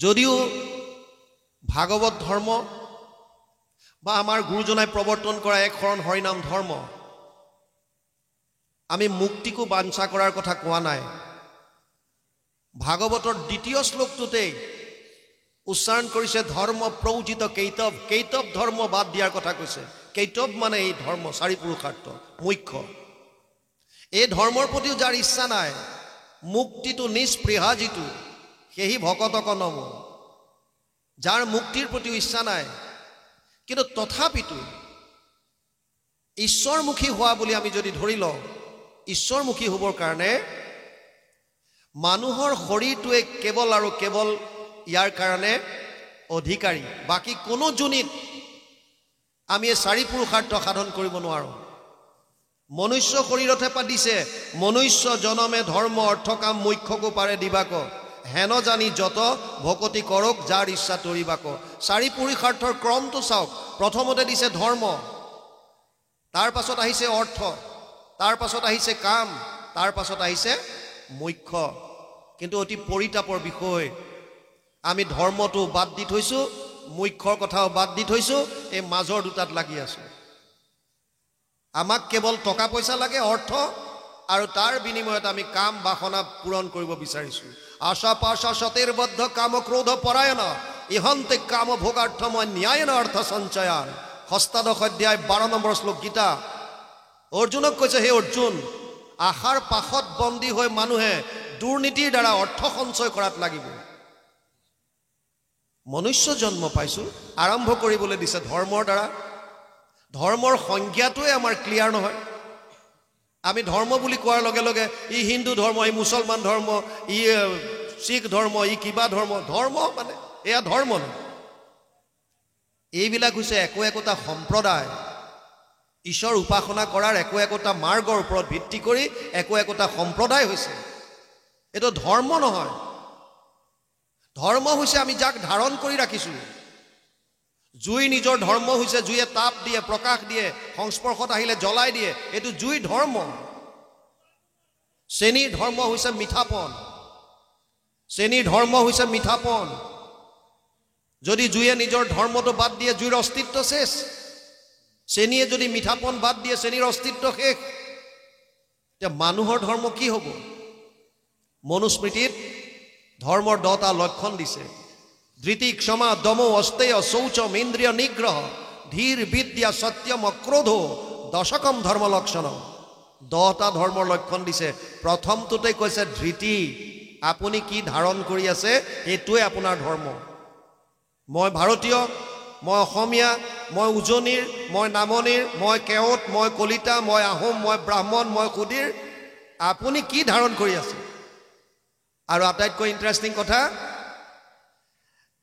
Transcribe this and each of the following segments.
যদিও ভাগৱত ধৰ্ম বা আমাৰ গুৰুজনাই প্ৰৱৰ্তন কৰা এক শৰণ হৰিনাম ধৰ্ম আমি মুক্তিকো বাঞ্ছা কৰাৰ কথা কোৱা নাই। ভাগৱতৰ দ্বিতীয় শ্লোকটোতেই উচ্চাৰণ কৰিছে ধৰ্ম প্ৰৌজিত কেইতৱ, কেইতৱ ধৰ্ম বাদ দিয়াৰ কথা কৈছে। কেইতৱ মানে এই ধৰ্ম চাৰি পুৰুষাৰ্থ মুখ্য। এই ধৰ্মৰ প্ৰতিও যাৰ ইচ্ছা নাই, মুক্তিটো নিস্পৃহা যিটো সেহি ভকতক নম, যাৰ মুক্তিৰ প্ৰতিও ইচ্ছা নাই কিন্তু তথাপিতো ঈশ্বৰমুখী হোৱা বুলি আমি যদি ধৰি লওঁ, ঈশ্বৰমুখী হ'বৰ কাৰণে মানুহৰ শৰীৰটোৱে কেৱল আৰু কেৱল ইয়াৰ কাৰণে অধিকাৰী, বাকী কোনো জুনিত আমি এই চাৰি পুৰুষাৰ্থ সাধন কৰিব নোৱাৰোঁ। মনুষ্য শৰীৰতহে পাতিছে, মনুষ্য জনমে ধৰ্ম অৰ্থ কাম মুখ্যকো পাৰে দিবাক, হেন জানি যত ভকতি কৰক যাৰ ইচ্ছা তৰিবাক। চাৰি পুৰুষাৰ্থৰ ক্ৰমটো চাওক। প্ৰথমতে দিছে ধৰ্ম, তাৰ পাছত আহিছে অৰ্থ, তাৰ পাছত আহিছে কাম, তাৰ পাছত আহিছে মুখ্য। কিন্তু অতি পৰিতাপৰ বিষয়, আমি ধৰ্মটো বাদ দি থৈছোঁ, মুখ্যৰ কথাও বাদ দি থৈছোঁ, এই মাজৰ দুটাত লাগি আছোঁ। আমাক কেৱল টকা পইচা লাগে, অৰ্থ, আৰু তাৰ বিনিময়ত আমি কাম বাসনা পূৰণ কৰিব বিচাৰিছোঁ। আশা পাশা সতেৰ বদ্ধ কাম ক্ৰোধ পৰায়ণ ইহন্তে কাম ভোগাৰ্থময় ন্যায়ন অৰ্থ সঞ্চয়ান। ষষ্ঠাদশ অধ্যায় 12 নম্বৰ শ্লোক গীতা। অৰ্জুনক কৈছে, হে অৰ্জুন, আশাৰ পাশত বন্দী হৈ মানুহে দুৰ্নীতিৰ দ্বাৰা অৰ্থ সঞ্চয় কৰাত লাগিব। মনুষ্য জন্ম পাইছোঁ, আৰম্ভ কৰিবলৈ দিছে ধৰ্মৰ দ্বাৰা। ধৰ্মৰ সংজ্ঞাটোৱে আমাৰ ক্লিয়াৰ নহয়। আমি ধৰ্ম বুলি কোৱাৰ লগে লগে ই হিন্দু ধৰ্ম, ই মুছলমান ধৰ্ম, ই শিখ ধৰ্ম, ই কিবা ধৰ্ম। ধৰ্ম মানে এয়া ধৰ্ম নহয়, এইবিলাক হৈছে একো একোটা সম্প্ৰদায়, ঈশ্বৰ উপাসনা কৰাৰ একো একোটা মাৰ্গৰ ওপৰত ভিত্তি কৰি একো একোটা সম্প্ৰদায় হৈছে। এইটো ধৰ্ম নহয়। ধৰ্ম হৈছে আমি যাক ধাৰণ কৰি ৰাখিছোঁ। জুই নিজৰ ধৰ্ম হৈছে জুয়ে তাপ দিয়ে, প্ৰকাশ দিয়ে, সংস্পৰ্শত আহিলে জ্বলাই দিয়ে, এইটো জুই ধৰ্ম। চেনীৰ ধৰ্ম হৈছে মিঠাপন, চেনীৰ ধৰ্ম হৈছে মিঠাপন। যদি জুয়ে নিজৰ ধৰ্মটো বাদ দিয়ে, জুইৰ অস্তিত্ব শেষ। চেনীয়ে যদি মিঠাপন বাদ দিয়ে, চেনীৰ অস্তিত্ব শেষ। এতিয়া মানুহৰ ধৰ্ম কি হ'ব? মনুস্মৃতিত ধৰ্মৰ 10টা লক্ষণ দিছে। ধৃতি, ক্ষমা, দম, অস্তেয়, শৌচম, ইন্দ্ৰিয় নিগ্ৰহ, ধীৰ, বিদ্যা, সত্যম, অক্ৰোধ, দশকম ধৰ্ম লক্ষণম। 10টা ধৰ্মৰ লক্ষণ দিছে। প্ৰথমটোতে কৈছে ধৃতি, আপুনি কি ধাৰণ কৰি আছে এইটোৱে আপোনাৰ ধৰ্ম। মই ভাৰতীয়, মই অসমীয়া, মই উজনিৰ, মই নামনিৰ, মই কেওট, মই কলিতা, মই আহোম, মই ব্ৰাহ্মণ, মই সুধীৰ, আপুনি কি ধাৰণ কৰি আছে? আৰু আটাইতকৈ ইণ্টাৰেষ্টিং কথা,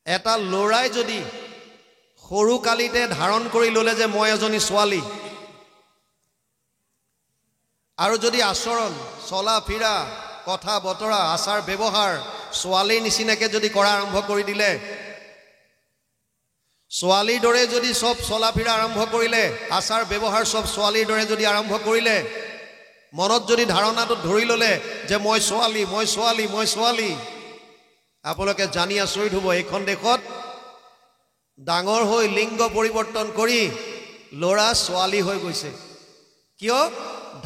এটা ল'ৰাই যদি সৰু কালিতে ধাৰণ কৰি ল'লে যে মই এজনী ছোৱালী, আৰু যদি আচৰণ, চলা ফিৰা, কথা বতৰা, আচাৰ ব্যৱহাৰ ছোৱালীৰ নিচিনাকে যদি কৰা আৰম্ভ কৰি দিলে, ছোৱালীৰ দৰে যদি চব চলা ফিৰা আৰম্ভ কৰিলে, আচাৰ ব্যৱহাৰ চব ছোৱালীৰ দৰে যদি আৰম্ভ কৰিলে, মনত যদি ধাৰণাটো ধৰি ল'লে যে মই ছোৱালী, মই ছোৱালী, মই ছোৱালী, আপোনালোকে জানি আচৰিত হ'ব, এইখন দেশত ডাঙৰ হৈ লিংগ পৰিৱৰ্তন কৰি ল'ৰা ছোৱালী হৈ গৈছে। কিয়?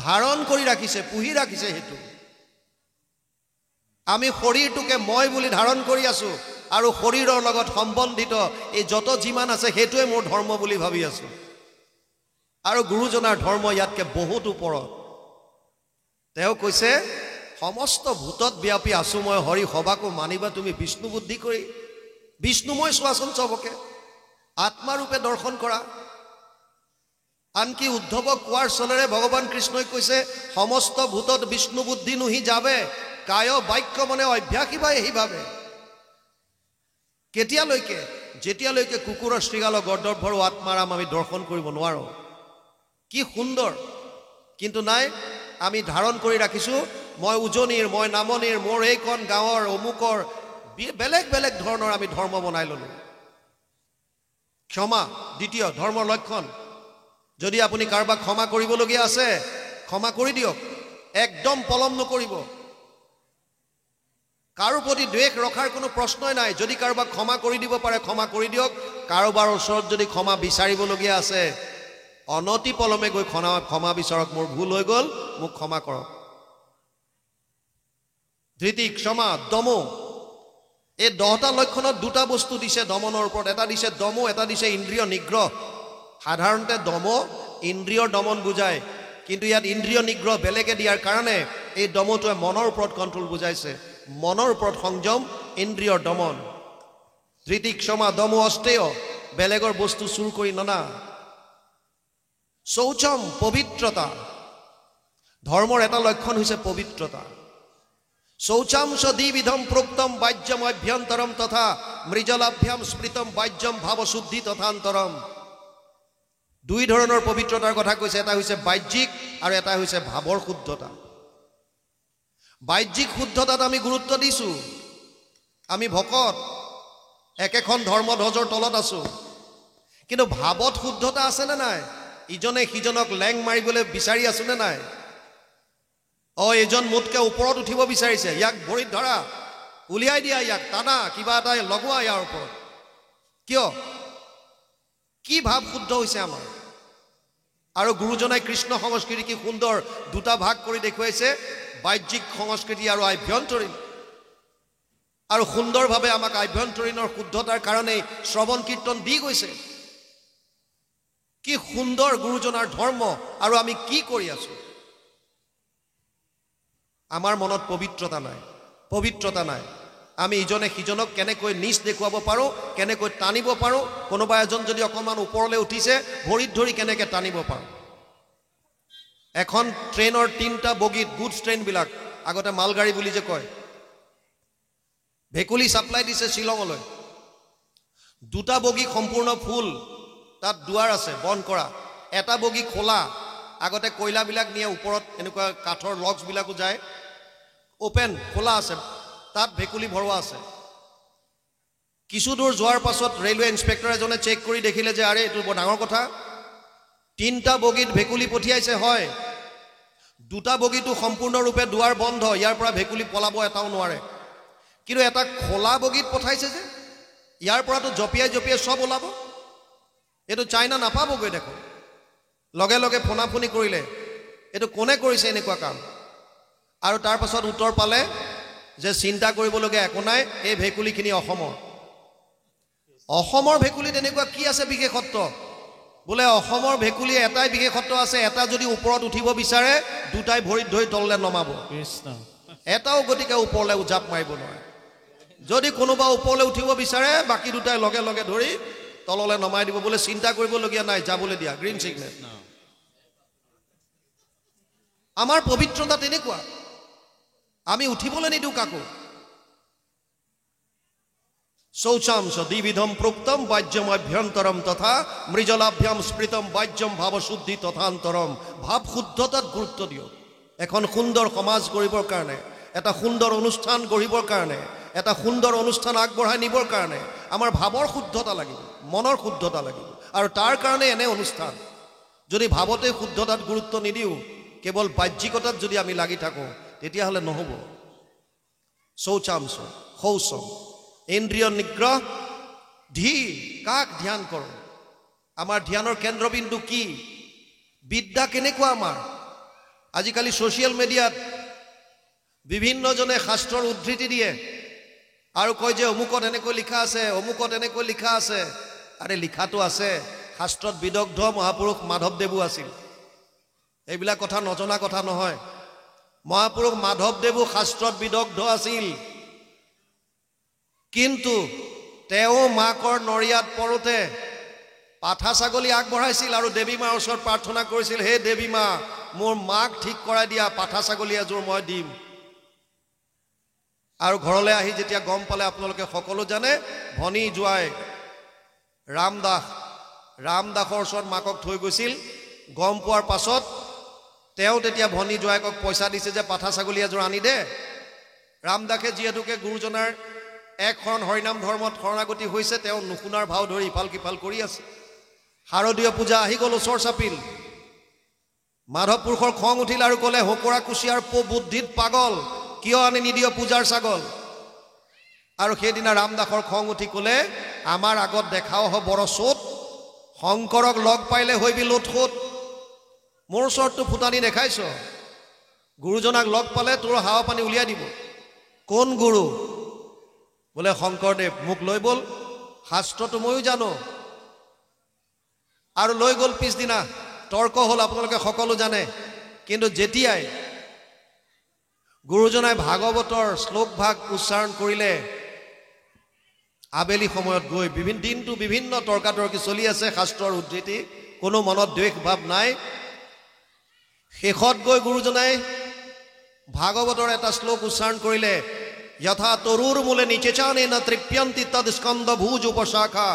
ধাৰণ কৰি ৰাখিছে, পুহি ৰাখিছে। সেইটো আমি শৰীৰটোকে মই বুলি ধাৰণ কৰি আছোঁ, আৰু শৰীৰৰ লগত সম্বন্ধিত এই যত যিমান আছে সেইটোৱে মোৰ ধৰ্ম বুলি ভাবি আছোঁ। আৰু গুৰুজনাৰ ধৰ্ম ইয়াতকে বহুত ওপৰত। তেওঁ কৈছে, সমস্ত ভূতত ব্যাপী আছোঁ মই, হৰি সবাকো মানিবা তুমি বিষ্ণু বুদ্ধি কৰি। বিষ্ণুময় চোৱাচোন চবকে, আত্মাৰূপে দৰ্শন কৰা। আনকি উদ্ধৱক কোৱাৰ চলেৰে ভগৱান কৃষ্ণই কৈছে, সমস্ত ভূতত বিষ্ণু বুদ্ধি নুহি যাবে, কায় বাক্য মনে অভ্যাসী বা এহি ভাবে। কেতিয়ালৈকে? যেতিয়ালৈকে কুকুৰৰ শৃগালৰ গৰ্দভৰো আত্মাৰাম আমি দৰ্শন কৰিব নোৱাৰোঁ। কি সুন্দৰ! কিন্তু নাই, আমি ধাৰণ কৰি ৰাখিছোঁ মই উজনিৰ, মই নামনিৰ, মোৰ এইখন গাঁৱৰ অমুকৰ, বেলেগ বেলেগ ধৰণৰ আমি ধৰ্ম বনাই ল'লোঁ। ক্ষমা দ্বিতীয় ধৰ্মৰ লক্ষণ। যদি আপুনি কাৰোবাক ক্ষমা কৰিবলগীয়া আছে, ক্ষমা কৰি দিয়ক, একদম পলম নকৰিব। কাৰো প্ৰতি দ্বেষ ৰখাৰ কোনো প্ৰশ্নই নাই যদি কাৰোবাক ক্ষমা কৰি দিব পাৰে ক্ষমা কৰি দিয়ক কাৰোবাৰ ওচৰত যদি ক্ষমা বিচাৰিবলগীয়া আছে অনতি পলমে গৈ ক্ষমা বিচাৰক মোৰ ভুল হৈ গ'ল মোক ক্ষমা কৰক ধৃতি ক্ষমা দম এই 10টা লক্ষণত দুটা বস্তু দিছে দমনৰ ওপৰত এটা দিছে দম এটা দিছে ইন্দ্ৰিয় নিগ্ৰহ সাধাৰণতে দম ইন্দ্ৰিয়ৰ দমন বুজায় কিন্তু ইয়াত ইন্দ্ৰিয় নিগ্ৰহ বেলেগে দিয়াৰ কাৰণে এই দমটোৱে মনৰ ওপৰত কন্ট্ৰোল বুজাইছে মনৰ ওপৰত সংযম ইন্দ্ৰিয়ৰ দমন ধৃতি ক্ষমা দম অষ্টেয় বেলেগৰ বস্তু চুৰ কৰি ননা শৌচম পবিত্ৰতা ধৰ্মৰ এটা লক্ষণ হৈছে পবিত্ৰতা শৌচাংশ দ্বিবিধম প্ৰোক্তম বাহ্যম অভ্যন্তৰম তথা মৃজলাভ্যাম স্মৃতম বাহ্যম ভাৱশুদ্ধি তথান্তৰম দুই ধৰণৰ পবিত্ৰতাৰ কথা কৈছে এটা হৈছে বাহ্যিক আৰু এটা হৈছে ভাৱৰ শুদ্ধতা বাহ্যিক শুদ্ধতাত আমি গুৰুত্ব দিছো আমি ভকত একেখন ধৰ্মধ্বজৰ তলত আছো কিন্তু ভাৱত শুদ্ধতা আছে নে নাই ইজনে সিজনক লেং মাৰিবলৈ বিচাৰি আছো নে নাই এজন মোতকে ওপৰত উঠিব বিচাৰিছে ইয়াক ভৰিত ধৰা উলিয়াই দিয়া ইয়াক টানা কিবা এটা লগোৱা ইয়াৰ ওপৰত কিয় কি ভাৱ শুদ্ধ হৈছে আমাৰ আৰু গুৰুজনাই কৃষ্ণ সংস্কৃতি কি সুন্দৰ দুটা ভাগ কৰি দেখুৱাইছে বাহ্যিক সংস্কৃতি আৰু আভ্যন্তৰীণ আৰু সুন্দৰভাৱে আমাক আভ্যন্তৰীণৰ শুদ্ধতাৰ কাৰণে শ্ৰৱণ কীৰ্তন দি গৈছে কি সুন্দৰ গুৰুজনাৰ ধৰ্ম আৰু আমি কি কৰি আছো আমাৰ মনত পবিত্ৰতা নাই আমি ইজনে সিজনক কেনেকৈ নিচ দেখুৱাব পাৰো কেনেকৈ টানিব পাৰো কোনোবা এজন যদি অকমান ওপৰলৈ উঠিছে ভৰিত ধৰি কেনেকৈ টানিব পাৰো এখন ট্ৰেইনৰ 3টা বগীত গুডছ ট্ৰেইন বিলাক আগতে মালগাড়ী বুলি যে কয় ভেকুলি সাপ্লাই দিছে শিলঙলৈ 2টা বগী সম্পূৰ্ণ ফুল তাত দুৱাৰ আছে বন্ধ কৰা এটা বগী খোলা আগতে কয়লা বিলাক নিয়ে ওপৰত এনেকুৱা কাঠৰ লক্স বিলাকো যায় ওপেন খোলা আছে তাত ভেকুলি ভৰোৱা আছে কিছু দূৰ যোৱাৰ পাছত ৰেলৱে ইন্সপেক্টৰ এজনে চেক কৰি দেখিলে যে আৰে এটো বৰ ডাঙৰ কথা 3টা বগীত ভেকুলি পঠিয়াইছে হয় 2টা বগীটো সম্পূৰ্ণৰূপে দুৱাৰ বন্ধ ইয়াৰ পৰা ভেকুলি পলাব এটাও নোৱাৰে কিন্তু এটা খোলা বগীত পঠাইছে যে ইয়াৰ পৰাটো জপিয়াই সব ওলাব এটো চাইনা নাপাবগৈ দেখো লগে লগে ফোনাফোনি কৰিলে এটো কোনে কৰিছে এনেকুৱা কাম আৰু তাৰ পাছত উত্তৰ পালে যে চিন্তা কৰিবলগীয়া একো নাই এই ভেকুলিখিনি অসমৰ ভেকুলিত এনেকুৱা কি আছে বিশেষত্ব বোলে অসমৰ ভেকুলি এটাই বিশেষত্ব আছে এটা যদি ওপৰত উঠিব বিচাৰে দুটাই ভৰিত ধৰি তললে নমাব কৃষ্ণ এটাও গতিকে ওপৰলৈ উজাপ মাৰিব নোৱাৰে যদি কোনোবা ওপৰলৈ উঠিব বিচাৰে বাকি দুটাই লগে লগে ধৰি তললে নমাই দিব বোলে চিন্তা কৰিবলগীয়া নাই যাবলৈ দিয়া গ্ৰীণ সিগনেল আমাৰ পবিত্ৰতা তেনেকুৱা আমি উঠিবলৈ নিদিও কাকো শৌচাংশ দ্বিবিধম প্ৰোক্তম বাহ্যম অভ্যন্তৰম তথা মৃজলাভ্যাম স্মৃতম বাহ্যম ভাৱশুদ্ধি তথান্তৰম ভাৱ শুদ্ধতাত গুৰুত্ব দিও এখন সুন্দৰ সমাজ কৰিবৰ কাৰণে এটা সুন্দৰ অনুষ্ঠান গঢ়িবৰ কাৰণে এটা সুন্দৰ অনুষ্ঠান আগবঢ়াই নিবৰ কাৰণে আমাৰ ভাৱৰ শুদ্ধতা লাগিব মনৰ শুদ্ধতা লাগিব আৰু তাৰ কাৰণে এনে অনুষ্ঠান যদি ভাৱতে শুদ্ধতাত গুৰুত্ব নিদিও কেৱল বাহ্যিকতাত যদি আমি লাগি থাকো তেতিয়াহলে নহব শৌচাংশ শৌচম ইন্দ্ৰিয় নিগ্ৰহ ধি কাক ধ্যান কৰো আমাৰ ধ্যানৰ কেন্দ্ৰবিন্দু কি বিদ্যা কেনেকুৱা আমাৰ আজিকালি সোশ্যাল মিডিয়াত বিভিন্নজনে শাস্ত্ৰৰ উদ্ধৃতি দিয়ে আৰু কয় যে অমুকত এনেকৈ লিখা আছে আৰে লিখাটো আছে শাস্ত্ৰত বিদগ্ধ মহাপুৰুষ মাধৱদেৱো আছিল এইবিলাক কথা নজনা কথা নহয় মহাপুৰুষ মাধৱদেৱো শাস্ত্ৰত বিদগ্ধ আছিল কিন্তু তেওঁ মাকৰ নৰিয়াত পৰোতে পাঠা ছাগলী আগবঢ়াইছিল আৰু দেৱী মাৰ ওচৰত প্ৰাৰ্থনা কৰিছিল হে দেৱী মা মোৰ মাক ঠিক কৰাই দিয়া পাঠা ছাগলী এযোৰ মই দিম আৰু ঘৰলৈ আহি যেতিয়া গম পালে আপোনালোকে সকলো জানে ভনী জুৱাই ৰামদাসৰ ওচৰত মাকক থৈ গৈছিল গম পোৱাৰ পাছত তেওঁ তেতিয়া ভনী জুৱাইকক পইচা দিছে যে পাঠা ছাগলী এযোৰ আনি দে ৰামদাসে যিহেতুকে গুৰুজনাৰ এক শৰণ হৰিনাম ধৰ্মত শৰণাগতি হৈছে তেওঁ নুশুনাৰ ভাও ধৰি ইফাল কিফাল কৰি আছে শাৰদীয় পূজা আহি গ'ল ওচৰ চাপিল মাধৱ পুৰুষৰ খং উঠিল আৰু ক'লে হকৰা কুচিয়াৰ বুদ্ধিত পাগল কিয় আনি নিদিয় পূজাৰ ছাগল আৰু সেইদিনা ৰামদাসৰ খং উঠি ক'লে আমাৰ আগত দেখাও হ'ব বৰ চোট শংকৰক লগ পাইলে হৈবি লোট সোট মোৰ ওচৰততো ফুটানি দেখাইছ গুৰুজনাক লগ পালে তোৰ হাৱা পানী উলিয়াই দিব কোন গুৰু বোলে শংকৰদেৱ মোক লৈ বল শাস্ত্ৰটো ময়ো জানো আৰু লৈ গ'ল পিছদিনা তৰ্ক হ'ল আপোনালোকে সকলো জানে কিন্তু যেতিয়াই গুৰুজনাই ভাগৱতৰ শ্লোক ভাগ উচ্চাৰণ কৰিলে আবেলি সময়ত গৈ বিভিন্ন তৰ্কাতৰ্কি চলি আছে শাস্ত্ৰৰ উদ্ধৃতি কোনো মনত দ্বেষ ভাৱ নাই শেষত গৈ গুৰুজনাই ভাগৱতৰ এটা শ্লোক উচ্চাৰণ কৰিলে যথা তৰুৰ মূলে নিচেচানে ন তৃপ্যন্তি তদ স্কন্দ ভুজ উপশাখা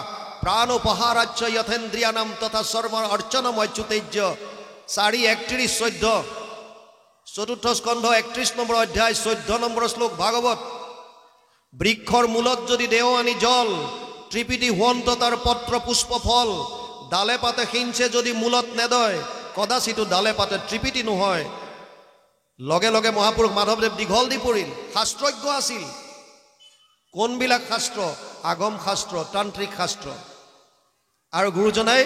প্ৰাণোপহাৰাচ্য যথেন্দ্ৰিয়ানাম তথা সৰ্ব অৰ্চনম অচ্যুতেজ্য 4:31-14 চতুৰ্থ স্কন্ধ 31 নম্বৰ অধ্যায় 14 নম্বৰ শ্লোক ভাগৱত বৃক্ষৰ মূলত যদি দেও আনি জল ত্ৰিপিটি হুৱন্ত তাৰ পত্ৰ পুষ্প ফল ডালে পাতে সিঞ্চে যদি মূলত নেদয় কদাচিতো ডালে পাতে ত্ৰিপিটি নহয় লগে লগে মহাপুৰুষ মাধৱদেৱ দীঘল দি পৰিল শাস্ত্ৰজ্ঞ আছিল কোনবিলাক শাস্ত্ৰ আগম শাস্ত্ৰ তান্ত্ৰিক শাস্ত্ৰ আৰু গুৰুজনাই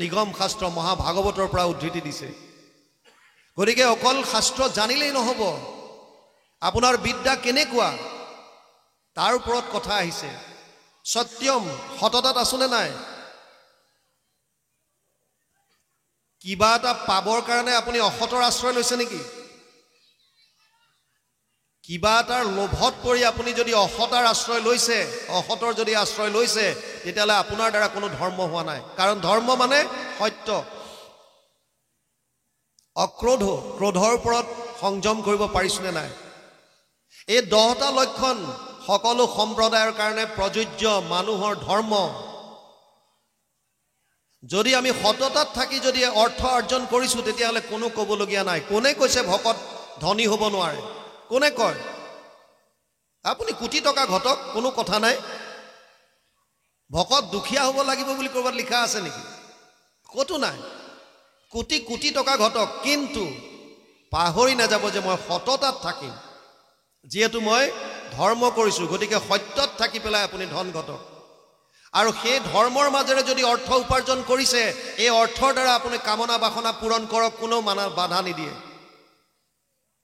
নিগম শাস্ত্ৰ মহাভাগৱতৰ পৰা উদ্ধৃতি দিছে গতিকে অকল শাস্ত্ৰ জানিলেই নহ'ব আপোনাৰ বিদ্যা কেনেকুৱা তাৰ ওপৰত কথা আহিছে সত্যম সততাত আছনে নাই কিবা এটা পাবৰ কাৰণে আপুনি অসতৰ আশ্ৰয় লৈছে নেকি কিবা এটাৰ লোভত পৰি আপুনি যদি অসতাৰ আশ্ৰয় লৈছে অসতৰ যদি আশ্ৰয় লৈছে তেতিয়াহ'লে আপোনাৰ দ্বাৰা কোনো ধৰ্ম হোৱা নাই কাৰণ ধৰ্ম মানে সত্য অক্ৰোধ ক্ৰোধৰ ওপৰত সংযম কৰিব পাৰিছনে নাই এই 10টা লক্ষণ সকলো সম্প্ৰদায়ৰ কাৰণে প্ৰযোজ্য মানুহৰ ধৰ্ম যদি আমি সততাত থাকি যদি অৰ্থ অৰ্জন কৰিছোঁ তেতিয়াহ'লে কোনো ক'বলগীয়া নাই কোনে কৈছে ভকত ধনী হ'ব নোৱাৰে কোনে কয় আপুনি কোটি টকা ঘটক কোনো কথা নাই ভকত দুখীয়া হ'ব লাগিব বুলি ক'ৰবাত লিখা আছে নেকি ক'তো নাই কোটি কোটি টকা ঘটক কিন্তু পাহৰি নাযাব যে মই সততাত থাকিম যিহেতু মই ধৰ্ম কৰিছোঁ গতিকে সত্যত থাকি পেলাই আপুনি ধন ঘটক আৰু সেই ধৰ্মৰ মাজেৰে যদি অৰ্থ উপাৰ্জন কৰিছে এই অৰ্থৰ দ্বাৰা আপুনি কামনা বাসনা পূৰণ কৰক কোনো বাধা নিদিয়ে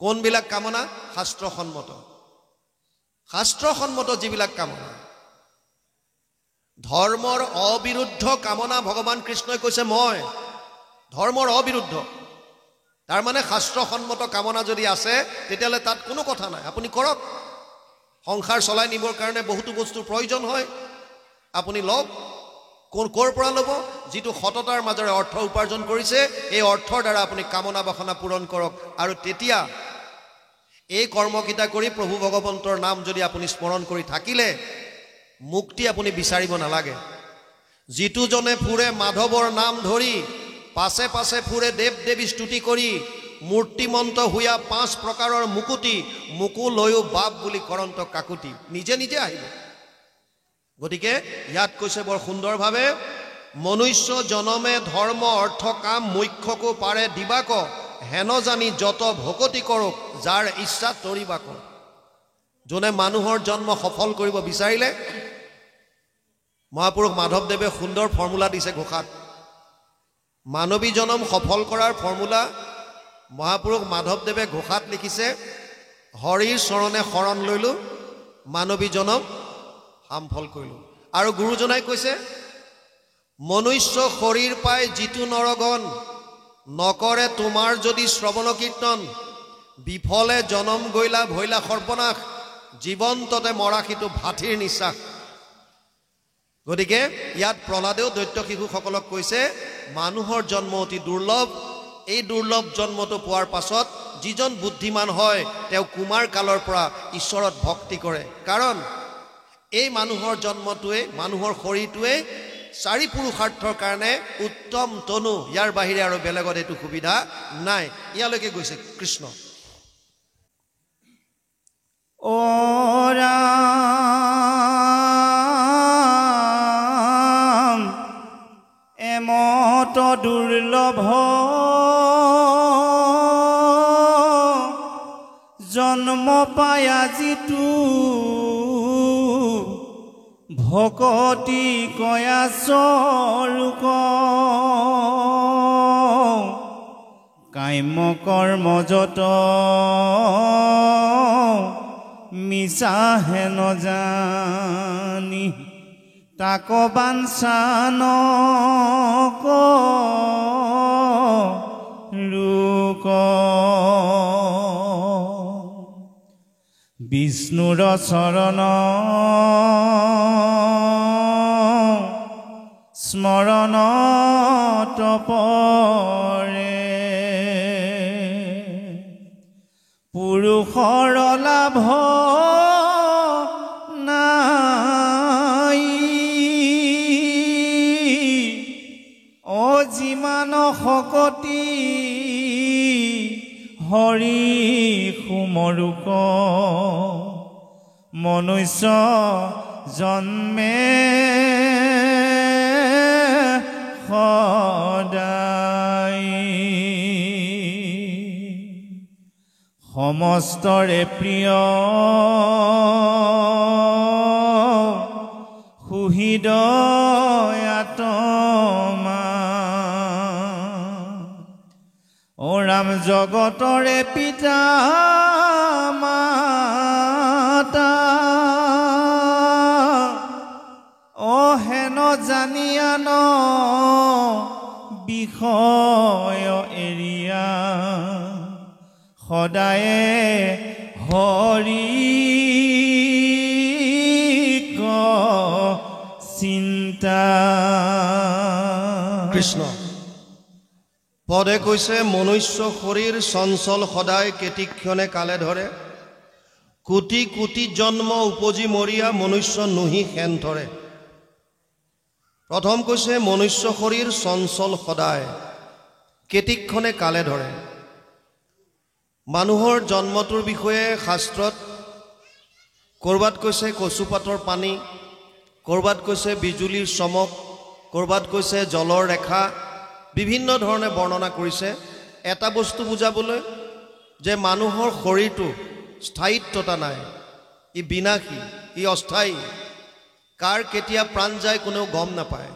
কোনবিলাক কামনা শাস্ত্ৰসন্মত যিবিলাক কামনা ধৰ্মৰ অবিৰুদ্ধ কামনা ভগৱান কৃষ্ণই কৈছে মই ধৰ্মৰ অবিৰুদ্ধ তাৰ মানে শাস্ত্ৰসন্মত কামনা যদি আছে তেতিয়াহ'লে তাত কোনো কথা নাই আপুনি কৰক সংসাৰ চলাই নিবৰ কাৰণে বহুতো বস্তুৰ প্ৰয়োজন হয় আপুনি লওক ক'ৰ পৰা ল'ব যিটো সততাৰ মাজেৰে অৰ্থ উপাৰ্জন কৰিছে এই অৰ্থৰ দ্বাৰা আপুনি কামনা বাসনা পূৰণ কৰক আৰু তেতিয়া এই কৰ্মকেইটা কৰি প্ৰভু ভগৱন্তৰ নাম যদি আপুনি স্মৰণ কৰি থাকিলে মুক্তি আপুনি বিচাৰিব নালাগে যিটো জনে ফুৰে মাধৱৰ নাম ধৰি পাছে পাছে ফুৰে দেৱ দেৱী স্তুতি কৰি মূৰ্তিমন্ত হুয়া 5 প্ৰকাৰৰ মুকুতি মুকু লৈও বাপ বুলি কৰন্ত কাকুতি নিজে নিজে আহিব গতিকে ইয়াত কৈছে বৰ সুন্দৰভাৱে মনুষ্য জনমে ধৰ্ম অৰ্থ কাম মুখ্যকো পাৰে দিবাক হেন জানি যত ভকতি কৰক যাৰ ইচ্ছা তৰিবাক যোনে মানুহৰ জন্ম সফল কৰিব বিচাৰিলে মহাপুৰুষ মাধৱদেৱে সুন্দৰ ফৰ্মুলা দিছে ঘোষাত মানৱী জনম সফল কৰাৰ ফৰ্মুলা মহাপুৰুষ মাধৱদেৱে ঘোষাত লিখিছে হৰিৰ চৰণে শৰণ লৈলো মানৱী জনম সামফল কৰিলো আৰু গুৰুজনাই কৈছে মনুষ্য শৰীৰ পাই যিটো নৰগণ নকৰে তোমাৰ যদি শ্ৰৱণ কীৰ্তন বিফলে জনম গৈলা ভৈলা সৰ্বনাশ জীৱন্ততে মৰাখিটো ভাথিৰ নিশ্বাস গতিকে ইয়াত প্ৰহ্লাদেও দৈত্য শিশুসকলক কৈছে মানুহৰ জন্ম অতি দুৰ্লভ এই দুৰ্লভ জন্মটো পোৱাৰ পাছত যিজন বুদ্ধিমান হয় তেওঁ কুমাৰ কালৰ পৰা ঈশ্বৰত ভক্তি কৰে কাৰণ এই মানুহৰ জন্মটোৱে মানুহৰ শৰীৰটোৱে 4 পুৰুষাৰ্থৰ কাৰণে উত্তম তনু ইয়াৰ বাহিৰে আৰু বেলেগত এইটো সুবিধা নাই ইয়ালৈকে গৈছে কৃষ্ণ ও ৰাম এমত দুৰ্লভ জন্ম পাই আজিতো ভকতি কয়া স্বৰূপ কাম্য কৰ্মযত মিছা হে নজানি তাক বাঞ্ছা নকৰোক বিষ্ণুৰ চৰণ স্মৰণ তপৰে পুৰুষৰ লাভ নাই যিমান শকতি হৰি সুমৰুক মনুষ্য জন্মে সদায় সমস্তৰে প্ৰিয় সুহৃদয়াত্মা ও ৰাম জগতৰে পিতা মাতা ও হেন জানিয়ান বিষয় এৰিয়া সদায়ে হৰিক চিন্তা। কৃষ্ণ পদে কৈছে মনুষ্য শৰীৰ চঞ্চল সদায় কেতিক্ষণে কালে ধৰে কোটি কোটি জন্ম উপজি মৰিয়া মনুষ্য নুহি সেন ধৰে। প্ৰথম কৈছে মনুষ্য শৰীৰ চঞ্চল সদায় কেতিক্ষণে কালে ধৰে। মানুহৰ জন্মটোৰ বিষয়ে শাস্ত্ৰত ক'ৰবাত কৈছে কচুপাতৰ পানী, ক'ৰবাত কৈছে বিজুলীৰ চমক, ক'ৰবাত কৈছে জলৰ ৰেখা, বিভিন্ন ধৰণে বৰ্ণনা কৰিছে এটা বস্তু বুজাবলৈ যে মানুহৰ শৰীৰটো স্থায়িত্বতা নাই, ই বিনাশী, ই অস্থায়ী, কাৰ কেতিয়া প্ৰাণ যায় কোনেও গম নাপায়।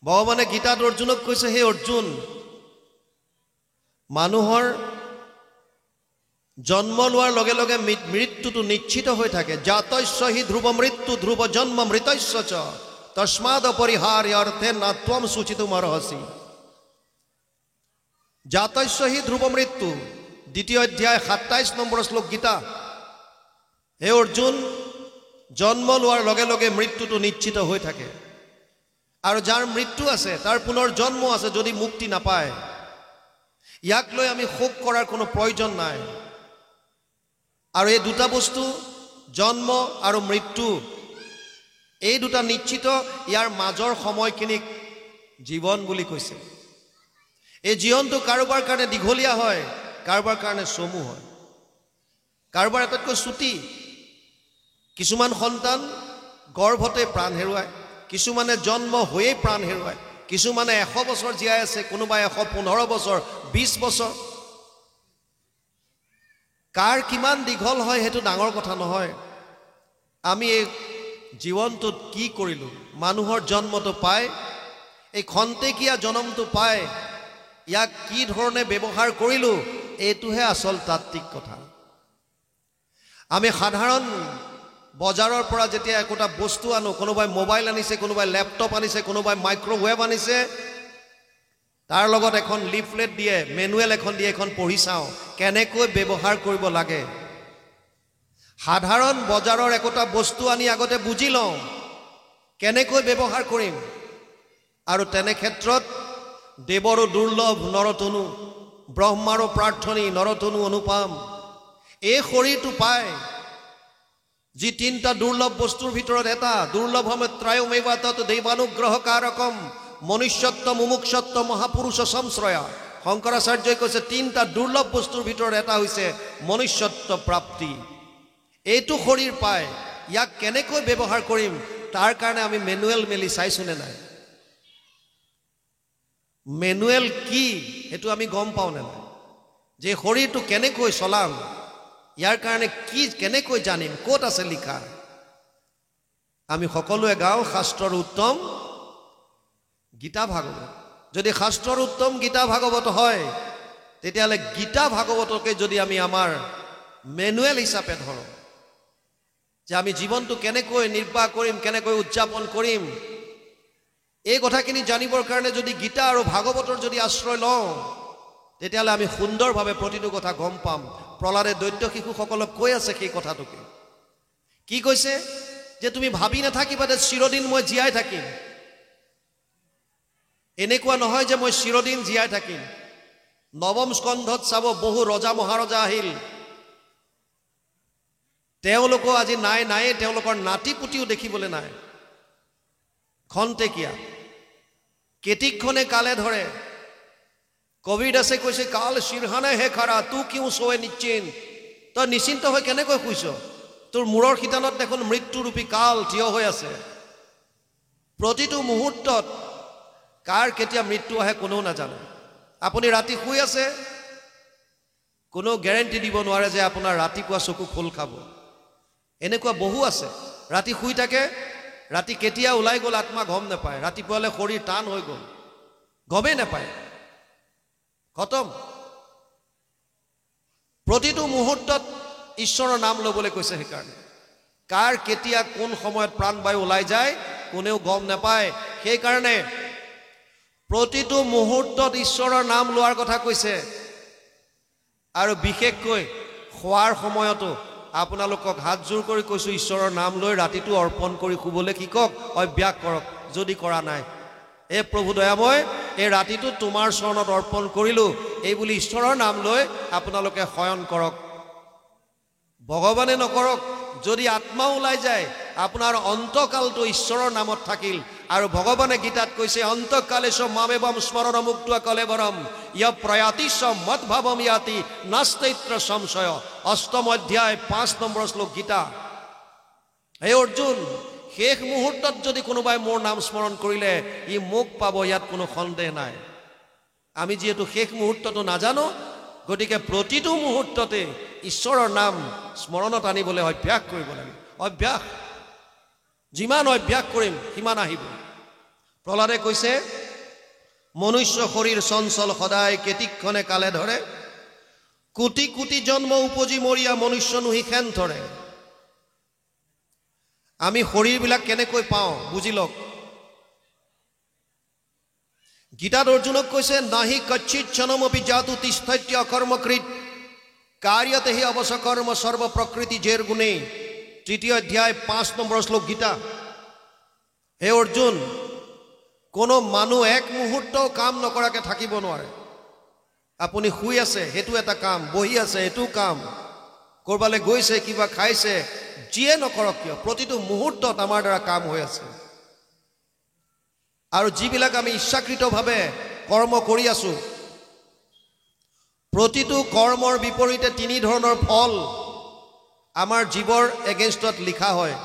ভগৱানে গীতাত অৰ্জুনক কৈছে, হে অৰ্জুন, মানুহৰ জন্ম লোৱাৰ লগে লগে মৃত্যুটো নিশ্চিত হৈ থাকে। জাতস্য হি ধ্ৰুৱ মৃত্যু ধ্ৰুৱ জন্ম মৃতস্য চ তস্মাদ অপৰিহাৰ্য অৰ্থে ন ত্বম সূচিতুমৰ্হসি। জাতস্য হি ধ্ৰুৱ মৃত্যু, দ্বিতীয় অধ্যায় 27 নম্বৰ শ্লোক গীতা। হে অৰ্জুন, জন্ম লোৱাৰ লগে লগে মৃত্যুটো নিশ্চিত হৈ থাকে, আৰু যাৰ মৃত্যু আছে তাৰ পুনৰ জন্ম আছে যদি মুক্তি নাপায়। ইয়াক লৈ আমি শোক কৰাৰ কোনো প্ৰয়োজন নাই। আৰু এই দুটা বস্তু জন্ম আৰু মৃত্যু, এই দুটা নিশ্চিত, ইয়াৰ মাজৰ সময়খিনিক জীৱন বুলি কৈছে। এই জীৱনটো কাৰোবাৰ কাৰণে দীঘলীয়া হয়, কাৰোবাৰ কাৰণে চমু হয়, কাৰোবাৰ আটাইতকৈ চুটি। কিছুমান সন্তান গৰ্ভতে প্ৰাণ হেৰুৱায়, কিছুমানে জন্ম হৈয়ে প্ৰাণ হেৰুৱায়, কিছুমানে 100 বছৰ জীয়াই আছে, কোনোবাই 115 বছৰ, 20 বছৰ। কাৰ কিমান দীঘল হয় সেইটো ডাঙৰ কথা নহয়। আমি এই জীৱনটোত কি কৰিলোঁ, মানুহৰ জন্মটো পাই, এই খন্তেকীয়া জন্মটো পাই ইয়াক কি ধৰণে ব্যৱহাৰ কৰিলোঁ, এইটোহে আচল তাত্ত্বিক কথা। আমি সাধাৰণ বজাৰৰ পৰা যেতিয়া একোটা বস্তু আনো, কোনোবাই মোবাইল আনিছে, কোনোবাই লেপটপ আনিছে, কোনোবাই মাইক্ৰৱেভ আনিছে, তাৰ লগত এখন লিফলেট দিয়ে, মেনুৱেল এখন দিয়ে, এখন পঢ়ি চাওঁ কেনেকৈ ব্যৱহাৰ কৰিব লাগে। সাধাৰণ বজাৰৰ একোটা বস্তু আনি আগতে বুজি লওঁ কেনেকৈ ব্যৱহাৰ কৰিম। আৰু তেনে ক্ষেত্ৰত দেৱৰো দুৰ্লভ নৰতনু, ব্ৰহ্মাৰো প্ৰাৰ্থনী নৰতনু অনুপাম। এই শৰীৰটো পায়, যি 3টা দুৰ্লভ বস্তুৰ ভিতৰত এটা। দুৰ্লভম ত্ৰয়মেৱা তৎ দেৱানুগ্ৰহ কাৰকম মনুষ্যত্ব মুমুক্ষত্ব মহাপুৰুষ সংশ্ৰয়া। শংকৰাচাৰ্যই কৈছে 3টা দুৰ্লভ বস্তুৰ ভিতৰত এটা হৈছে মনুষ্যত্ব প্ৰাপ্তি। এইটো শৰীৰ পায়, ইয়াক কেনেকৈ ব্যৱহাৰ কৰিম তাৰ কাৰণে আমি মেনুৱেল মেলি চাইছোনে নাই? মেনুৱেল কি সেইটো আমি গম পাওঁ নে নাই? যে শৰীৰটো কেনেকৈ চলাম, ইয়াৰ কাৰণে কি কেনেকৈ জানিম, ক'ত আছে লিখা? আমি সকলোৱে গাওঁ শাস্ত্ৰৰ উত্তম গীতা ভাগৱত। যদি শাস্ত্ৰৰ উত্তম গীতা ভাগৱত হয়, তেতিয়াহ'লে গীতা ভাগৱতকে যদি আমি আমাৰ মেনুৱেল হিচাপে ধৰোঁ, যে আমি জীৱনটো কেনেকৈ নিৰ্বাহ কৰিম, কেনেকৈ উদযাপন কৰিম, এই কথাখিনি জানিবৰ কাৰণে যদি গীতা আৰু ভাগৱতৰ যদি আশ্ৰয় লওঁ, তেতিয়াহ'লে আমি সুন্দৰভাৱে প্ৰতিটো কথা গম পাম। প্ৰহ্লাদে দৈত্য শিশুসকলক কৈ আছে সেই কথাটোকে। কি কৈছে? যে তুমি ভাবি নাথাকিবা যে চিৰদিন মই জীয়াই থাকিম। এনেকুৱা নহয় যে মই চিৰদিন জীয়াই থাকিম। নৱম স্কন্ধত চাব, বহু ৰজা মহাৰজা আহিল, তেওঁলোকো আজি নায়ে, তেওঁলোকৰ নাতি পুতিও দেখিবলৈ নাই। খন্তেকীয়া কেতিকখনে কালে ধৰে। কবিৰ দাসে কৈছে, কাল শিৰহানে হে খাৰা তু কিউ সোৱে নিশ্চিন্ত। তই নিশ্চিন্ত হৈ কেনেকৈ শুইছ? তোৰ মূৰৰ শিতানত দেখোন মৃত্যুৰূপী কাল থিয় হৈ আছে। প্ৰতিটো মুহূৰ্তত কাৰ কেতিয়া মৃত্যু আহে কোনেও নাজানে। আপুনি ৰাতি শুই আছে, কোনো গেৰেণ্টি দিব নোৱাৰে যে আপোনাৰ ৰাতিপুৱা চকু খোল খাব। এনেকুৱা বহু আছে, ৰাতি শুই থাকে, ৰাতি কেতিয়া ওলাই গ'ল আত্মা গম নাপায়, ৰাতিপুৱালৈ শৰীৰ টান হৈ গ'ল, গমেই নাপায়, খতম। প্ৰতিটো মুহূৰ্তত ঈশ্বৰৰ নাম ল'বলৈ কৈছে। সেইকাৰণে কাৰ কেতিয়া কোন সময়ত প্ৰাণবায়ু ওলাই যায় কোনেও গম নাপায়। সেইকাৰণে প্ৰতিটো মুহূৰ্তত ঈশ্বৰৰ নাম লোৱাৰ কথা কৈছে। আৰু বিশেষকৈ খোৱাৰ সময়তো আপোনালোকক হাতযোৰ কৰি কৈছোঁ, ঈশ্বৰৰ নাম লৈ ৰাতিটো অৰ্পণ কৰি শুবলৈ শিকক, অভ্যাস কৰক যদি কৰা নাই। এই প্ৰভু দয়াময়, এই ৰাতিটো তোমাৰ চৰণত অৰ্পণ কৰিলোঁ, এই বুলি ঈশ্বৰৰ নাম লৈ আপোনালোকে শয়ন কৰক। ভগৱানে নকৰক, যদি আত্মা ওলাই যায় আপোনাৰ অন্তকালটো ঈশ্বৰৰ নামত থাকিল। আৰু ভগৱানে গীতাত কৈছে, অন্তকালেশ মামেবম স্মৰণ মুক্তা কলেবৰম ইয় প্ৰয়াতিশ মদভাৱম ইয়াতি নাস্তৈত্ৰ সংশয়। অষ্টম অধ্যায় 5 নম্বৰ শ্লোক গীতা। হে অৰ্জুন, শেষ মুহূৰ্তত যদি কোনোবাই মোৰ নাম স্মৰণ কৰিলে ই মোক পাব, ইয়াত কোনো সন্দেহ নাই। আমি যিহেতু শেষ মুহূৰ্তটো নাজানো, গতিকে প্ৰতিটো মুহূৰ্ততে ঈশ্বৰৰ নাম স্মৰণত আনিবলৈ অভ্যাস কৰিব লাগে। অভ্যাস, যিমান অভ্যাস কৰিম সিমান আহিব। প্ৰহ্লাদে কৈছে, মনুষ্য শৰীৰ চঞ্চল সদায়, কেতিকখনে কালে ধৰে, কোটি কোটি জন্ম উপজি মৰিয়া মনুষ্য নুহি খেন ধৰে। আমি শৰীৰবিলাক কেনেকৈ পাওঁ বুজি লওক। গীতাত অৰ্জুনক কৈছে, নাহি কচ্ছিত ক্ষণমপি জাতু তিষ্ঠত্য কৰ্মকৃত কাৰ্যতেহি অৱশ্য কৰ্ম সৰ্ব প্ৰকৃতি জেৰ গুণে। 3য় অধ্যায় 5 নম্বৰ শ্লোক গীতা। হে অৰ্জুন, কোনো মানুহ এক মুহূৰ্তও কাম নকৰাকৈ থাকিব নোৱাৰে। আপুনি শুই আছে, সেইটো এটা কাম, বহি আছে, সেইটো কাম, ক'ৰবালৈ গৈছে, কিবা খাইছে, যিয়ে নকৰক কিয় প্ৰতিটো মুহূৰ্তত আমাৰ দ্বাৰা কাম হৈ আছে। আৰু যিবিলাক আমি ইচ্ছাকৃতভাৱে কৰ্ম কৰি আছোঁ, প্ৰতিটো কৰ্মৰ বিপৰীতে 3 ধৰণৰ ফল আমাৰ জীৱৰ এগেইনষ্টত লিখা হয়।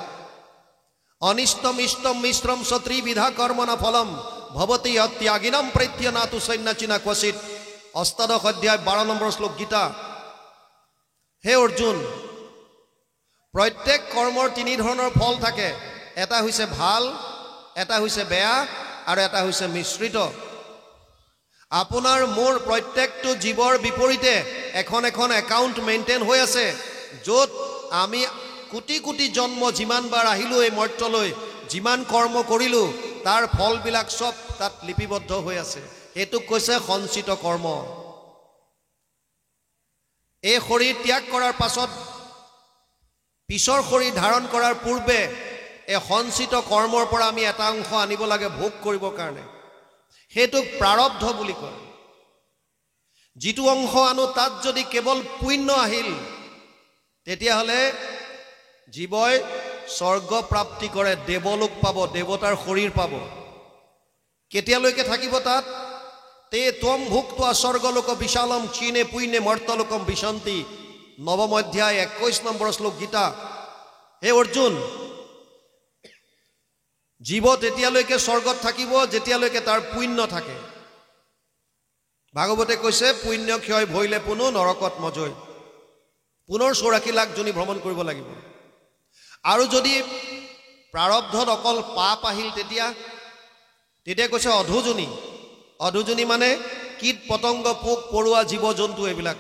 অনিষ্টম ইষ্টম মিশ্ৰম ত্ৰিবিধা কৰ্মনা ফলম ভৱতি ত্যাগিনম প্ৰত্য নাতু সন্ন্যাচিনা ক্বচিত। অষ্টাদশ অধ্যায় 12 নম্বৰ শ্লোক গীতা। হে অৰ্জুন, প্ৰত্যেক কৰ্মৰ 3 ধৰণৰ ফল থাকে। এটা হৈছে ভাল, এটা হৈছে বেয়া, আৰু এটা হৈছে মিশ্ৰিত। আপোনাৰ মোৰ প্ৰত্যেকটো জীৱৰ বিপৰীতে এখন এখন একাউণ্ট মেইনটেইন হৈ আছে, য'ত আমি কোটি কোটি জন্ম যিমানবাৰ আহিলোঁ এই মৰ্ত্যলৈ, যিমান কৰ্ম কৰিলোঁ, তাৰ ফলবিলাক চব তাত লিপিবদ্ধ হৈ আছে। এইটোক কৈছে সঞ্চিত কৰ্ম। এই শৰীৰ ত্যাগ কৰাৰ পাছত, পিছৰ শৰীৰ ধাৰণ কৰাৰ পূৰ্বে এই সঞ্চিত কৰ্মৰ পৰা আমি এটা অংশ আনিব লাগে ভোগ কৰিবৰ কাৰণে। সেইটোক প্ৰাৰব্ধ বুলি কয়। যিটো অংশ আনো তাত যদি কেৱল পুণ্য আহিল, তেতিয়াহ'লে জীৱই স্বৰ্গ প্ৰাপ্তি কৰে, দেৱলোক পাব, দেৱতাৰ শৰীৰ পাব। কেতিয়ালৈকে থাকিব তাত? তে ত্বম ভুক্ত্বা স্বৰ্গলোক বিশালম ক্ষীণে পুণ্যে মৰ্তলোকম বিশন্তি। 9ম অধ্যায় 21 নম্বৰ শ্লোক গীতা। হে অৰ্জুন, জীৱ তেতিয়ালৈকে স্বৰ্গত থাকিব যেতিয়ালৈকে তাৰ পুণ্য থাকে। ভাগৱতে কৈছে, পুণ্য ক্ষয় ভৈলে পুনো নৰকত মজৈ। পুনৰ 84 লাখ জনী ভ্ৰমণ কৰিব লাগিব। আৰু যদি প্ৰাৰব্ধত অকল পাপ আহিল তেতিয়া কৈছে অধোজনী। অধোজনী মানে কীট পতংগ পোক পৰুৱা জীৱ জন্তু এইবিলাক।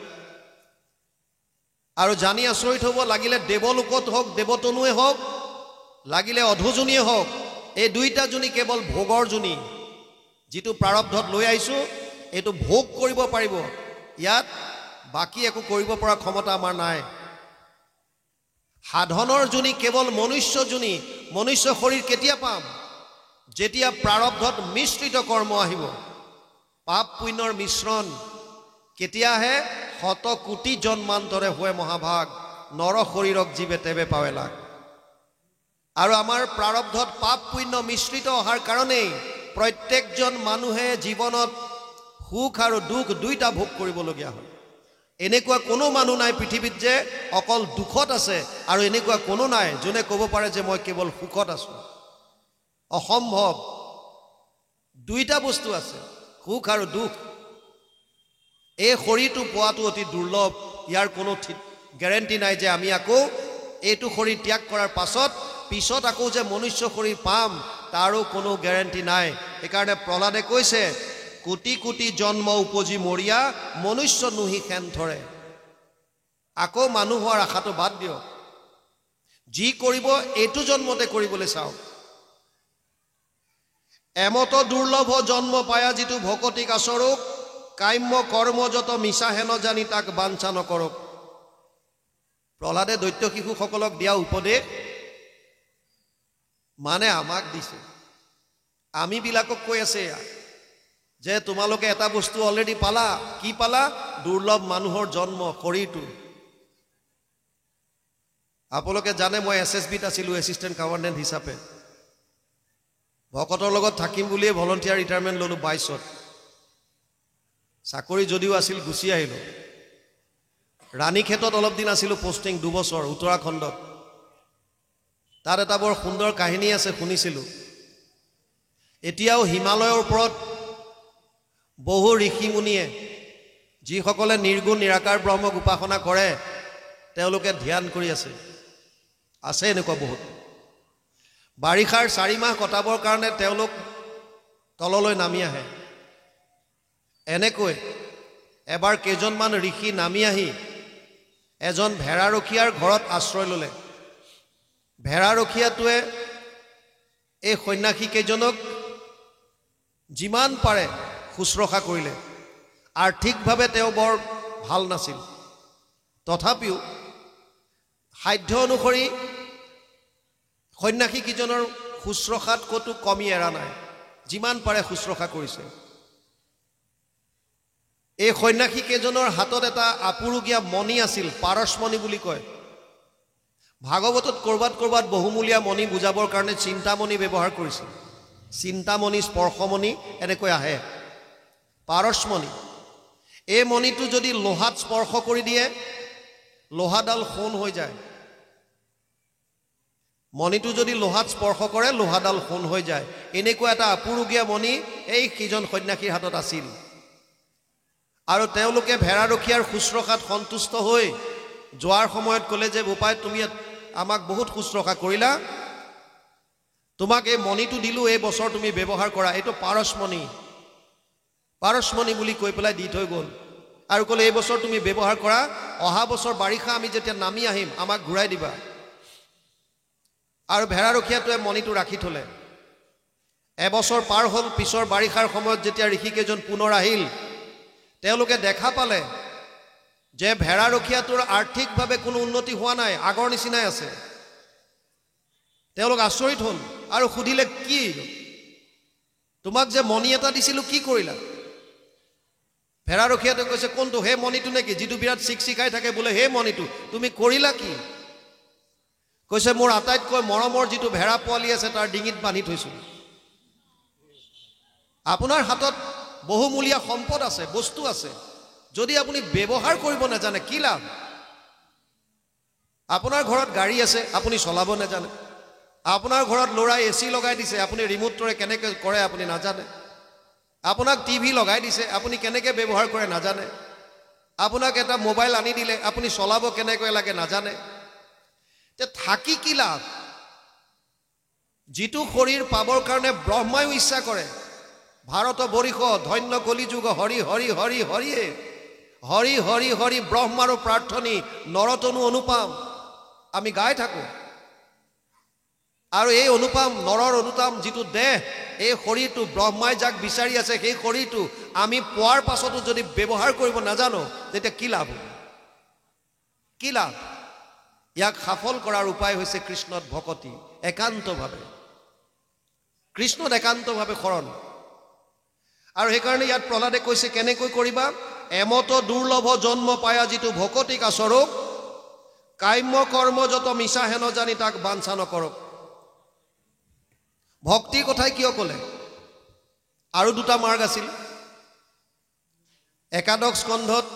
আৰু জানি আচৰিত হ'ব, লাগিলে দেৱলোকত হওক, দেৱতনুৱে হওক, লাগিলে অধোজনীয়ে হওক, এই দুইটা জনী কেৱল ভোগৰ জনী। যিটো প্ৰাৰব্ধত লৈ আহিছোঁ এইটো ভোগ কৰিব পাৰিব, ইয়াত বাকী একো কৰিব পৰা ক্ষমতা আমাৰ নাই। সাধনৰ জনী কেৱল মনুষ্য জনী। মনুষ্য শৰীৰ কেতিয়া পাম? যেতিয়া প্ৰাৰব্ধত মিশ্ৰিত কৰ্ম আহিব, পাপ পুণ্যৰ মিশ্ৰণ। কেতিয়া আহে? 100 কোটি জন্মান্তৰে হয় মহাভাগ, নৰ শৰীৰক জীৱে তেবে পাৱে লাগ। আৰু আমাৰ প্ৰাৰব্ধত পাপ পুণ্য মিশ্ৰিত অহাৰ কাৰণেই প্ৰত্যেকজন মানুহে জীৱনত সুখ আৰু দুখ দুইটা ভোগ কৰিবলগীয়া হয়। এনেকুৱা কোনো মানুহ নাই পৃথিৱীত যে অকল দুখত আছে, আৰু এনেকুৱা কোনো নাই যোনে ক'ব পাৰে যে মই কেৱল সুখত আছোঁ। অসম্ভৱ। দুইটা বস্তু আছে, সুখ আৰু দুখ। এই শৰীৰটো পোৱাটো অতি দুৰ্লভ। ইয়াৰ কোনো গেৰেণ্টি নাই যে আমি আকৌ এইটো শৰীৰ ত্যাগ কৰাৰ পিছত আকৌ যে মনুষ্য শৰীৰ পাম, তাৰো কোনো গেৰেণ্টি নাই। সেইকাৰণে প্ৰহ্লাদে কৈছে, কোটি কোটি জন্ম উপজি মৰিয়া, মনুষ্য নুহি খেন ধৰে। আকৌ মানুহ হোৱাৰ আশাটো বাদ দিয়ক। যি কৰিব এইটো জন্মতে কৰিবলৈ চাওক। এমত দুৰ্লভ জন্ম পায়া যিটো ভকতিক আচৰক, কাম্য কৰ্ম যত মিছা হেন জানি তাক বাঞ্ছা নকৰক। প্ৰহ্লাদে দৈত্য শিশুসকলক দিয়া উপদেশ মানে আমাক দিছে। আমিবিলাকক কৈ আছে যে তোমালোকে এটা বস্তু অলৰেডি পালা। কি পালা? দুৰ্লভ মানুহৰ জন্ম, শৰীৰটো। আপোনালোকে জানে মই SSBত আছিলোঁ, এছিষ্টেণ্ট কমাণ্ডেণ্ট হিচাপে। ভকতৰ লগত থাকিম বুলিয়ে ভলণ্টিয়াৰ ৰিটায়াৰমেণ্ট ল'লোঁ 22ত। চাকৰি যদিও আছিল গুচি আহিলোঁ। ৰাণীক্ষেত্ৰত অলপ দিন আছিলোঁ, পষ্টিং 2 বছৰ উত্তৰাখণ্ডত। তাত এটা বৰ সুন্দৰ কাহিনী আছে, শুনিছিলোঁ। এতিয়াও হিমালয়ৰ ওপৰত বহু ঋষি মুনিয়ে, যিসকলে নিৰ্গুণ নিৰাকাৰ ব্ৰহ্মক উপাসনা কৰে, তেওঁলোকে ধ্যান কৰি আছে এনেকুৱা বহুত। বাৰিষাৰ 4 মাহ কটাবৰ কাৰণে তেওঁলোক তললৈ নামি আহে। এনেকৈ এবাৰ কেইজনমান ঋষি নামি আহি এজন ভেড়াৰখীয়াৰ ঘৰত আশ্ৰয় ল'লে। ভেড়াৰখীয়াটোৱে এই সন্ন্যাসী কেইজনক যিমান পাৰে শুশ্ৰূষা কৰিলে। আৰ্থিকভাৱে তেওঁ বৰ ভাল নাছিল, তথাপিও সাধ্য অনুসৰি সন্ন্যাসী কেইজনৰ শুশ্ৰূষাত ক'তো কমি এৰা নাই, যিমান পাৰে শুশ্ৰূষা কৰিছে। এই সন্ন্যাসী কেইজনৰ হাতত এটা আপুৰুগীয়া মণি আছিল, পাৰসমণি বুলি কয়। ভাগৱতত ক'ৰবাত বহুমূলীয়া মণি বুজাবৰ কাৰণে চিন্তামণি ব্যৱহাৰ কৰিছিল। চিন্তামণি, স্পৰ্শমণি এনেকৈ আহে। পাৰসমণি, এই মণিটো যদি লোহাত স্পৰ্শ কৰি দিয়ে, লোহাডাল সোণ হৈ যায়। মণিটো যদি লোহাত স্পৰ্শ কৰে, লোহাডাল সোণ হৈ যায়। এনেকুৱা এটা আপুৰুগীয়া মণি এই কেইজন সন্ন্যাসীৰ হাতত আছিল। আৰু তেওঁলোকে ভেড়াৰখীয়াৰ শুশ্ৰূষাত সন্তুষ্ট হৈ যোৱাৰ সময়ত ক'লে যে বোপাই, তুমি আমাক বহুত শুশ্ৰূষা কৰিলা, তোমাক এই মণিটো দিলোঁ, এই বছৰ তুমি ব্যৱহাৰ কৰা। এইটো পাৰসমণি বুলি কৈ পেলাই দি থৈ গ'ল। আৰু ক'লে এই বছৰ তুমি ব্যৱহাৰ কৰা, অহা বছৰ বাৰিষা আমি যেতিয়া নামি আহিম আমাক ঘূৰাই দিবা। আৰু ভেড়াৰখীয়াটোৱে মণিটো ৰাখি থ'লে। এবছৰ পাৰ হ'ল। পিছৰ বাৰিষাৰ সময়ত যেতিয়া ঋষিকেইজন পুনৰ আহিল, তেওঁলোকে দেখা পালে যে ভেড়াৰখীয়াটোৰ আৰ্থিকভাৱে কোনো উন্নতি হোৱা নাই, আগৰ নিচিনাই আছে। তেওঁলোক আচৰিত হ'ল আৰু সুধিলে, কি তোমাক যে মণি এটা দিছিলোঁ, কি কৰিলা? ভেড়াৰখীয়াটোৱে কৈছে, কোনটো? সেই মণিটো নেকি, যিটো বিৰাট চিকচিকাই থাকে? বোলে সেই মণিটো। তুমি কৰিলা কি? কৈছে, মোৰ আটাইতকৈ মৰমৰ যিটো ভেড়া পোৱালি আছে তাৰ ডিঙিত বান্ধি থৈছোঁ। আপোনাৰ হাতত বহুমূলীয়া সম্পদ আছে, বস্তু আছে, যদি আপুনি ব্যৱহাৰ কৰিব নাজানে কি লাভ? আপোনাৰ ঘৰত গাড়ী আছে, আপুনি চলাব নাজানে। আপোনাৰ ঘৰত ল'ৰাই AC লগাই দিছে, আপুনি ৰিম'টৰে কেনেকৈ কৰে আপুনি নাজানে। আপোনাক TV লগাই দিছে, আপুনি কেনেকৈ ব্যৱহাৰ কৰে নাজানে। আপোনাক এটা মোবাইল আনি দিলে, আপুনি চলাব কেনেকৈ লাগে নাজানে। তে থাকি কি লাভ? যিটো শৰীৰ পাবৰ কাৰণে ব্ৰহ্মায়ো ইচ্ছা কৰে। ভাৰত বৰিষ ধন্য কলিযুগ হৰি হৰি হৰি হৰিয়ে হৰি হৰি হৰি ব্ৰহ্মাৰো প্ৰাৰ্থনী নৰতনু অনুপাম আমি গাই থাকোঁ। আৰু এই অনুপাম নৰৰ অনুপাম যিটো দেহ, এই শৰীৰটো ব্ৰহ্মাই যাক বিচাৰি আছে, সেই শৰীৰটো আমি পোৱাৰ পাছতো যদি ব্যৱহাৰ কৰিব নাজানো, তেতিয়া কি লাভ? কি লাভ? ইয়াক সফল কৰাৰ উপায় হৈছে কৃষ্ণত ভকতি, একান্তভাৱে কৃষ্ণত একান্তভাৱে শৰণ। আৰু সেইকাৰণে ইয়াত প্ৰহ্লাদে কৈছে কেনেকৈ কৰিবা? এমত দুৰ্লভ জন্ম পায়া যিটো ভকতিক আচৰক, কাম্য কৰ্ম যত মিছা হেন জানি তাক বাঞ্ছা নকৰক। ভক্তিৰ কথাই কিয় ক'লে? আৰু দুটা মাৰ্গ আছিল। একাদশ স্কন্ধত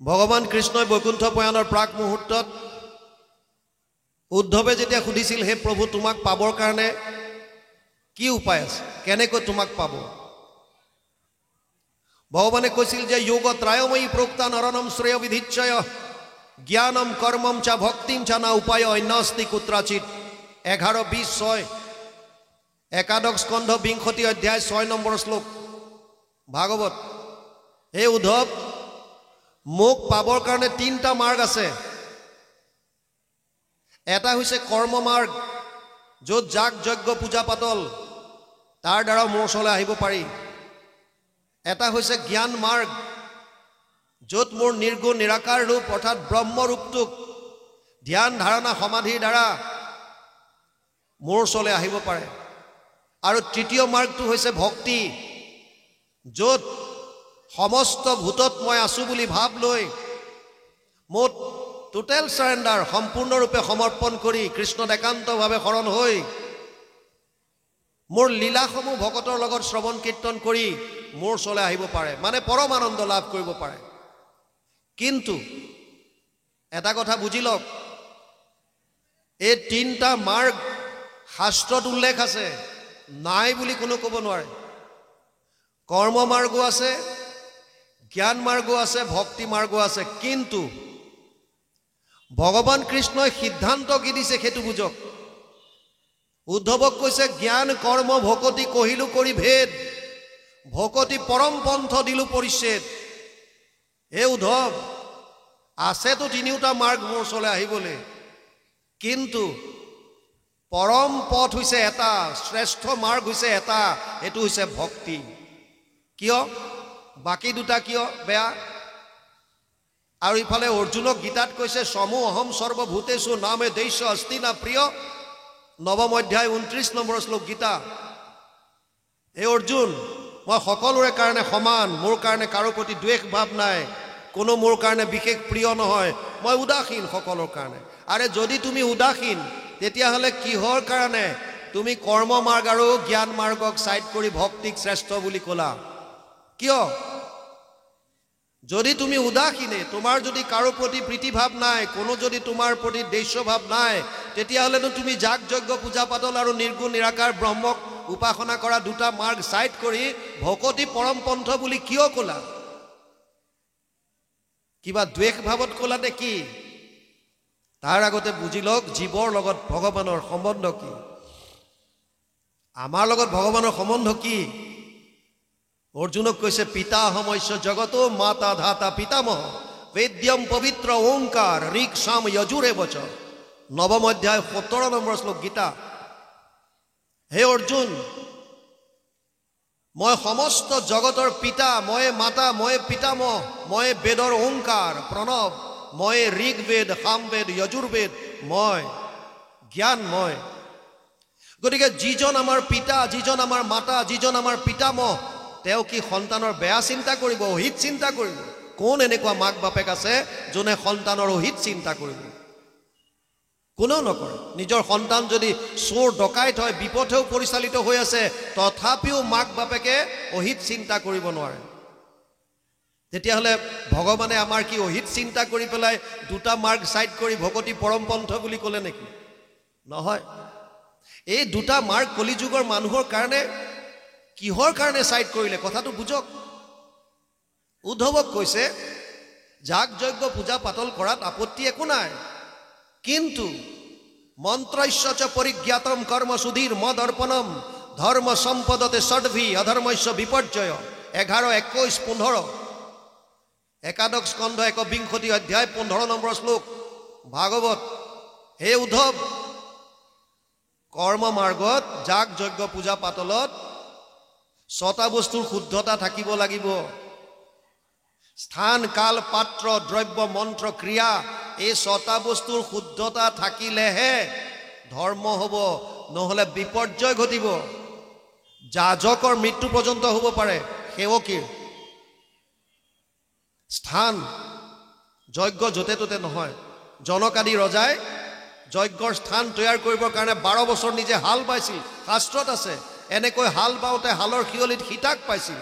ভগৱান কৃষ্ণই বৈকুণ্ঠ প্ৰয়াণৰ প্ৰাক মুহূৰ্তত উদ্ধৱে যেতিয়া সুধিছিল, হে প্ৰভু, তোমাক পাবৰ কাৰণে কি উপায় আছে, কেনেকৈ তোমাক পাব? ভগৱানে কৈছিল যে যোগ ত্ৰায়ময়ী প্ৰোক্তা নৰণম শ্ৰেয় বিধিচ্ছয় জ্ঞানম কৰ্মম চা ভক্তিম চা না উপায় অন্যস্তি কুত্ৰাচিত। 11:20 একাদশ স্কন্ধ 20 অধ্যায় 6 নম্বৰ শ্লোক ভাগৱত। হে উদ্ধৱ, মোক পাবৰ কাৰণে 3টা মাৰ্গ আছে। এটা হৈছে কৰ্ম মাৰ্গ, য'ত যাগ যজ্ঞ পূজা পাতল তাৰ দ্বাৰা মোৰ ওচৰলৈ আহিব পাৰি। এটা হৈছে জ্ঞান মাৰ্গ, য'ত মোৰ নিৰ্গুণ নিৰাকাৰ ৰূপ অৰ্থাৎ ব্ৰহ্মৰূপটোক ধ্যান ধাৰণা সমাধিৰ দ্বাৰা মোৰ ওচৰলৈ আহিব পাৰে। আৰু তৃতীয় মাৰ্গটো হৈছে ভক্তি, য'ত সমস্ত ভূতত মই আছোঁ বুলি ভাৱ লৈ মোৰ টোটেল চাৰেণ্ডাৰ সম্পূৰ্ণৰূপে সমৰ্পণ কৰি কৃষ্ণত একান্তভাৱে শৰণ হৈ মোৰ লীলাসমূহ ভকতৰ লগত শ্ৰৱণ কীৰ্তন কৰি মোৰ ওচৰলৈ আহিব পাৰে, মানে পৰম আনন্দ লাভ কৰিব পাৰে। কিন্তু এটা কথা বুজি লওক, এই 3টা মাৰ্গ শাস্ত্ৰত উল্লেখ আছে, নাই বুলি কোনো ক'ব নোৱাৰে। কৰ্ম মাৰ্গো আছে, জ্ঞান মাৰ্গো আছে, ভক্তি মাৰ্গো আছে। কিন্তু ভগৱান কৃষ্ণই সিদ্ধান্ত কি দিছে সেইটো বুজক। উদ্ধৱক কৈছে, জ্ঞান কৰ্ম ভকতি কহিলো কৰি ভেদ, ভকতি পৰম পন্থ দিলো পৰিচ্ছেদ। হে উদ্ধৱ, আছেতো 3টা মাৰ্গ মোৰ ওচৰলৈ আহিবলৈ, কিন্তু পৰম পথ হৈছে এটা, শ্ৰেষ্ঠ মাৰ্গ হৈছে এটা, এইটো হৈছে ভক্তি। কিয়? বাকী 2টা কিয় বেয়া? আৰু ইফালে অৰ্জুনক গীতাত কৈছে, সমু অহম সৰ্বভূতেষু নামে দৈশ্য অস্তি না প্ৰিয়। 9ম অধ্যায় 29 নম্বৰ শ্লোক গীতা। হে অৰ্জুন, মই সকলোৰে কাৰণে সমান, মোৰ কাৰণে কাৰো প্ৰতি দ্বেষ ভাৱ নাই, কোনো মোৰ কাৰণে বিশেষ প্ৰিয় নহয়, মই উদাসীন সকলোৰ কাৰণে। আৰে যদি তুমি উদাসীন, তেতিয়াহ'লে কিহৰ কাৰণে তুমি কৰ্ম মাৰ্গ আৰু জ্ঞান মাৰ্গক ছাইড কৰি ভক্তিক শ্ৰেষ্ঠ বুলি ক'লা? কিয়? যদি তুমি উদাসীনে, তোমাৰ যদি কাৰো প্ৰতি প্ৰীতিভাৱ নাই, কোনো যদি তোমাৰ প্ৰতি দ্বেষ্যভাৱ নাই, তেতিয়াহ'লেনো তুমি যাগ যজ্ঞ পূজা পাতল আৰু নিৰ্গুণ নিৰাকাৰ ব্ৰহ্মক উপাসনা কৰা 2টা মাৰ্গ ছাইড কৰি ভকতি পৰম পন্থ বুলি কিয় ক'লা? কিবা দ্বেষ ভাৱত ক'লা নে কি? তাৰ আগতে বুজি লওক, জীৱৰ লগত ভগৱানৰ সম্বন্ধ কি, আমাৰ লগত ভগৱানৰ সম্বন্ধ কি? অৰ্জুনক কৈছে, পিতা সমস্য জগত মাতা ধাতা পিতামহ বেদ্যম পবিত্ৰ ওংকাৰ ঋক সাম যজুৰে বচ। 9ম অধ্যায় 17 নম্বৰ শ্লোক গীতা। হে অৰ্জুন, মই সমস্ত জগতৰ পিতা, মই মাতা, মই পিতামহ, মই বেদৰ ওংকাৰ প্ৰণৱ, মই ঋগ্বেদ সামবেদ যজুৰ্বেদ, মই জ্ঞান মই। গতিকে যিজন আমাৰ পিতা, যিজন আমাৰ মাতা, যিজন আমাৰ পিতামহ, তেওঁ কি সন্তানৰ বেয়া চিন্তা কৰিব, অহিত চিন্তা কৰিব? কোন এনেকুৱা মাক বাপেক আছে যোনে সন্তানৰ অহিত চিন্তা কৰিব? কোনেও নকৰে। নিজৰ সন্তান যদি চোৰ ডকাইত হয়, বিপথেও পৰিচালিত হৈ আছে, তথাপিও মাক বাপেকে অহিত চিন্তা কৰিব নোৱাৰে। তেতিয়াহ'লে ভগৱানে আমাৰ কি অহিত চিন্তা কৰি পেলাই 2টা মাৰ্গ ছাইড কৰি ভকতি পৰম পন্থ বুলি ক'লে নেকি? নহয়। এই 2টা মাৰ্গ কলিযুগৰ মানুহৰ কাৰণে কিহৰ কাৰণে ছাইড কৰিলে কথাটো বুজক। উদ্ধৱক কৈছে, যাগ যজ্ঞ পূজা পাতল কৰাত আপত্তি একো নাই, কিন্তু মন্ত্ৰস্য চ পৰিজ্ঞাতম কৰ্ম সুধীৰ মদৰ্পণম ধৰ্ম সম্পদতে ষডভি অধৰ্মস্য বিপৰ্যয় 11, 21, 15 একাদশ স্কন্ধ 21 অধ্যায় 15 নম্বৰ শ্লোক ভাগৱত। হে উদ্ধৱ, কৰ্ম মাৰ্গত যাগ যজ্ঞ পূজা পাতলত 6টা বস্তুৰ শুদ্ধতা থাকিব লাগিব। স্থান, কাল, পাত্ৰ, দ্ৰব্য, মন্ত্ৰ, ক্ৰিয়া, এই 6টা বস্তুৰ শুদ্ধতা থাকিলেহে ধৰ্ম হ'ব, নহ'লে বিপৰ্যয় ঘটিব। যাজকৰ মৃত্যু পৰ্যন্ত হ'ব পাৰে, সেৱকীৰ। স্থান, যজ্ঞ য'তে ত'তে নহয়। জনক আদি ৰজাই যজ্ঞৰ স্থান তৈয়াৰ কৰিবৰ কাৰণে 12 বছৰ নিজে হাল বাইছিল, শাস্ত্ৰত আছে। এনেকৈ হাল বাওঁতে হালৰ শিয়লিত সীতাক পাইছিল।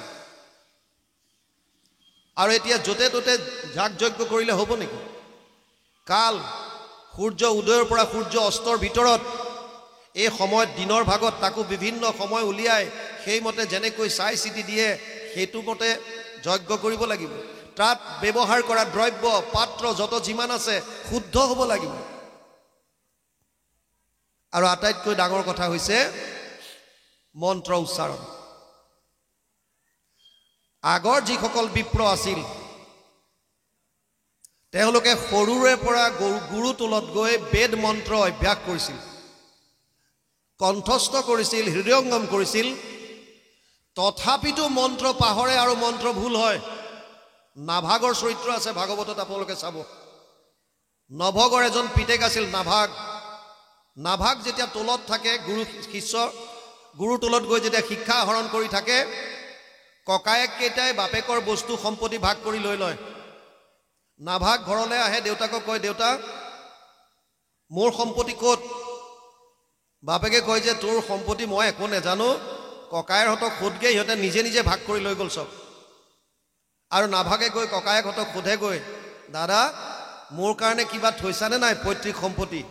আৰু এতিয়া য'তে ত'তে যাগ যজ্ঞ কৰিলে হ'ব নেকি? কাল, সূৰ্য উদয়ৰ পৰা সূৰ্য অস্তৰ ভিতৰত এই সময়ত দিনৰ ভাগত তাকো বিভিন্ন সময় উলিয়াই সেইমতে যেনেকৈ চাই চিতি দিয়ে সেইটো মতে যজ্ঞ কৰিব লাগিব। তাত ব্যৱহাৰ কৰা দ্ৰব্য, পাত্ৰ যত যিমান আছে শুদ্ধ হ'ব লাগিব। আৰু আটাইতকৈ ডাঙৰ কথা হৈছে মন্ত্ৰ উচ্চাৰণ। আগৰ যিসকল বিপ্ৰ আছিল তেওঁলোকে সৰুৰে পৰা গুৰু তলত গৈ বেদ মন্ত্ৰ অভ্যাস কৰিছিল, কণ্ঠস্থ কৰিছিল, হৃদয়ংগম কৰিছিল। তথাপিতো মন্ত্ৰ পাহৰে আৰু মন্ত্ৰ ভুল হয়। নাভাগৰ চৰিত্ৰ আছে ভাগৱতত, আপোনালোকে চাব। নভগৰ এজন পিতেক আছিল নাভাগ। নাভাগ যেতিয়া তলত থাকে, গুৰু শিষ্য গুৰুৰ তলত গৈ যেতিয়া শিক্ষা আহৰণ কৰি থাকে, ককায়েক কেইটাই বাপেকৰ বস্তু সম্পত্তি ভাগ কৰি লৈ লয়। নাভাগ ঘৰলৈ আহে, দেউতাকক কয়, দেউতা মোৰ সম্পত্তি ক'ত? বাপেকে কয় যে তোৰ সম্পত্তি মই একো নেজানো, ককায়েৰহঁতক সোধগে, সিহঁতে নিজে নিজে ভাগ কৰি লৈ গ'ল চব। আৰু নাভাগে গৈ ককায়েকহঁতক সোধে গৈ, দাদা মোৰ কাৰণে কিবা থৈছানে নাই পৈতৃক সম্পত্তি?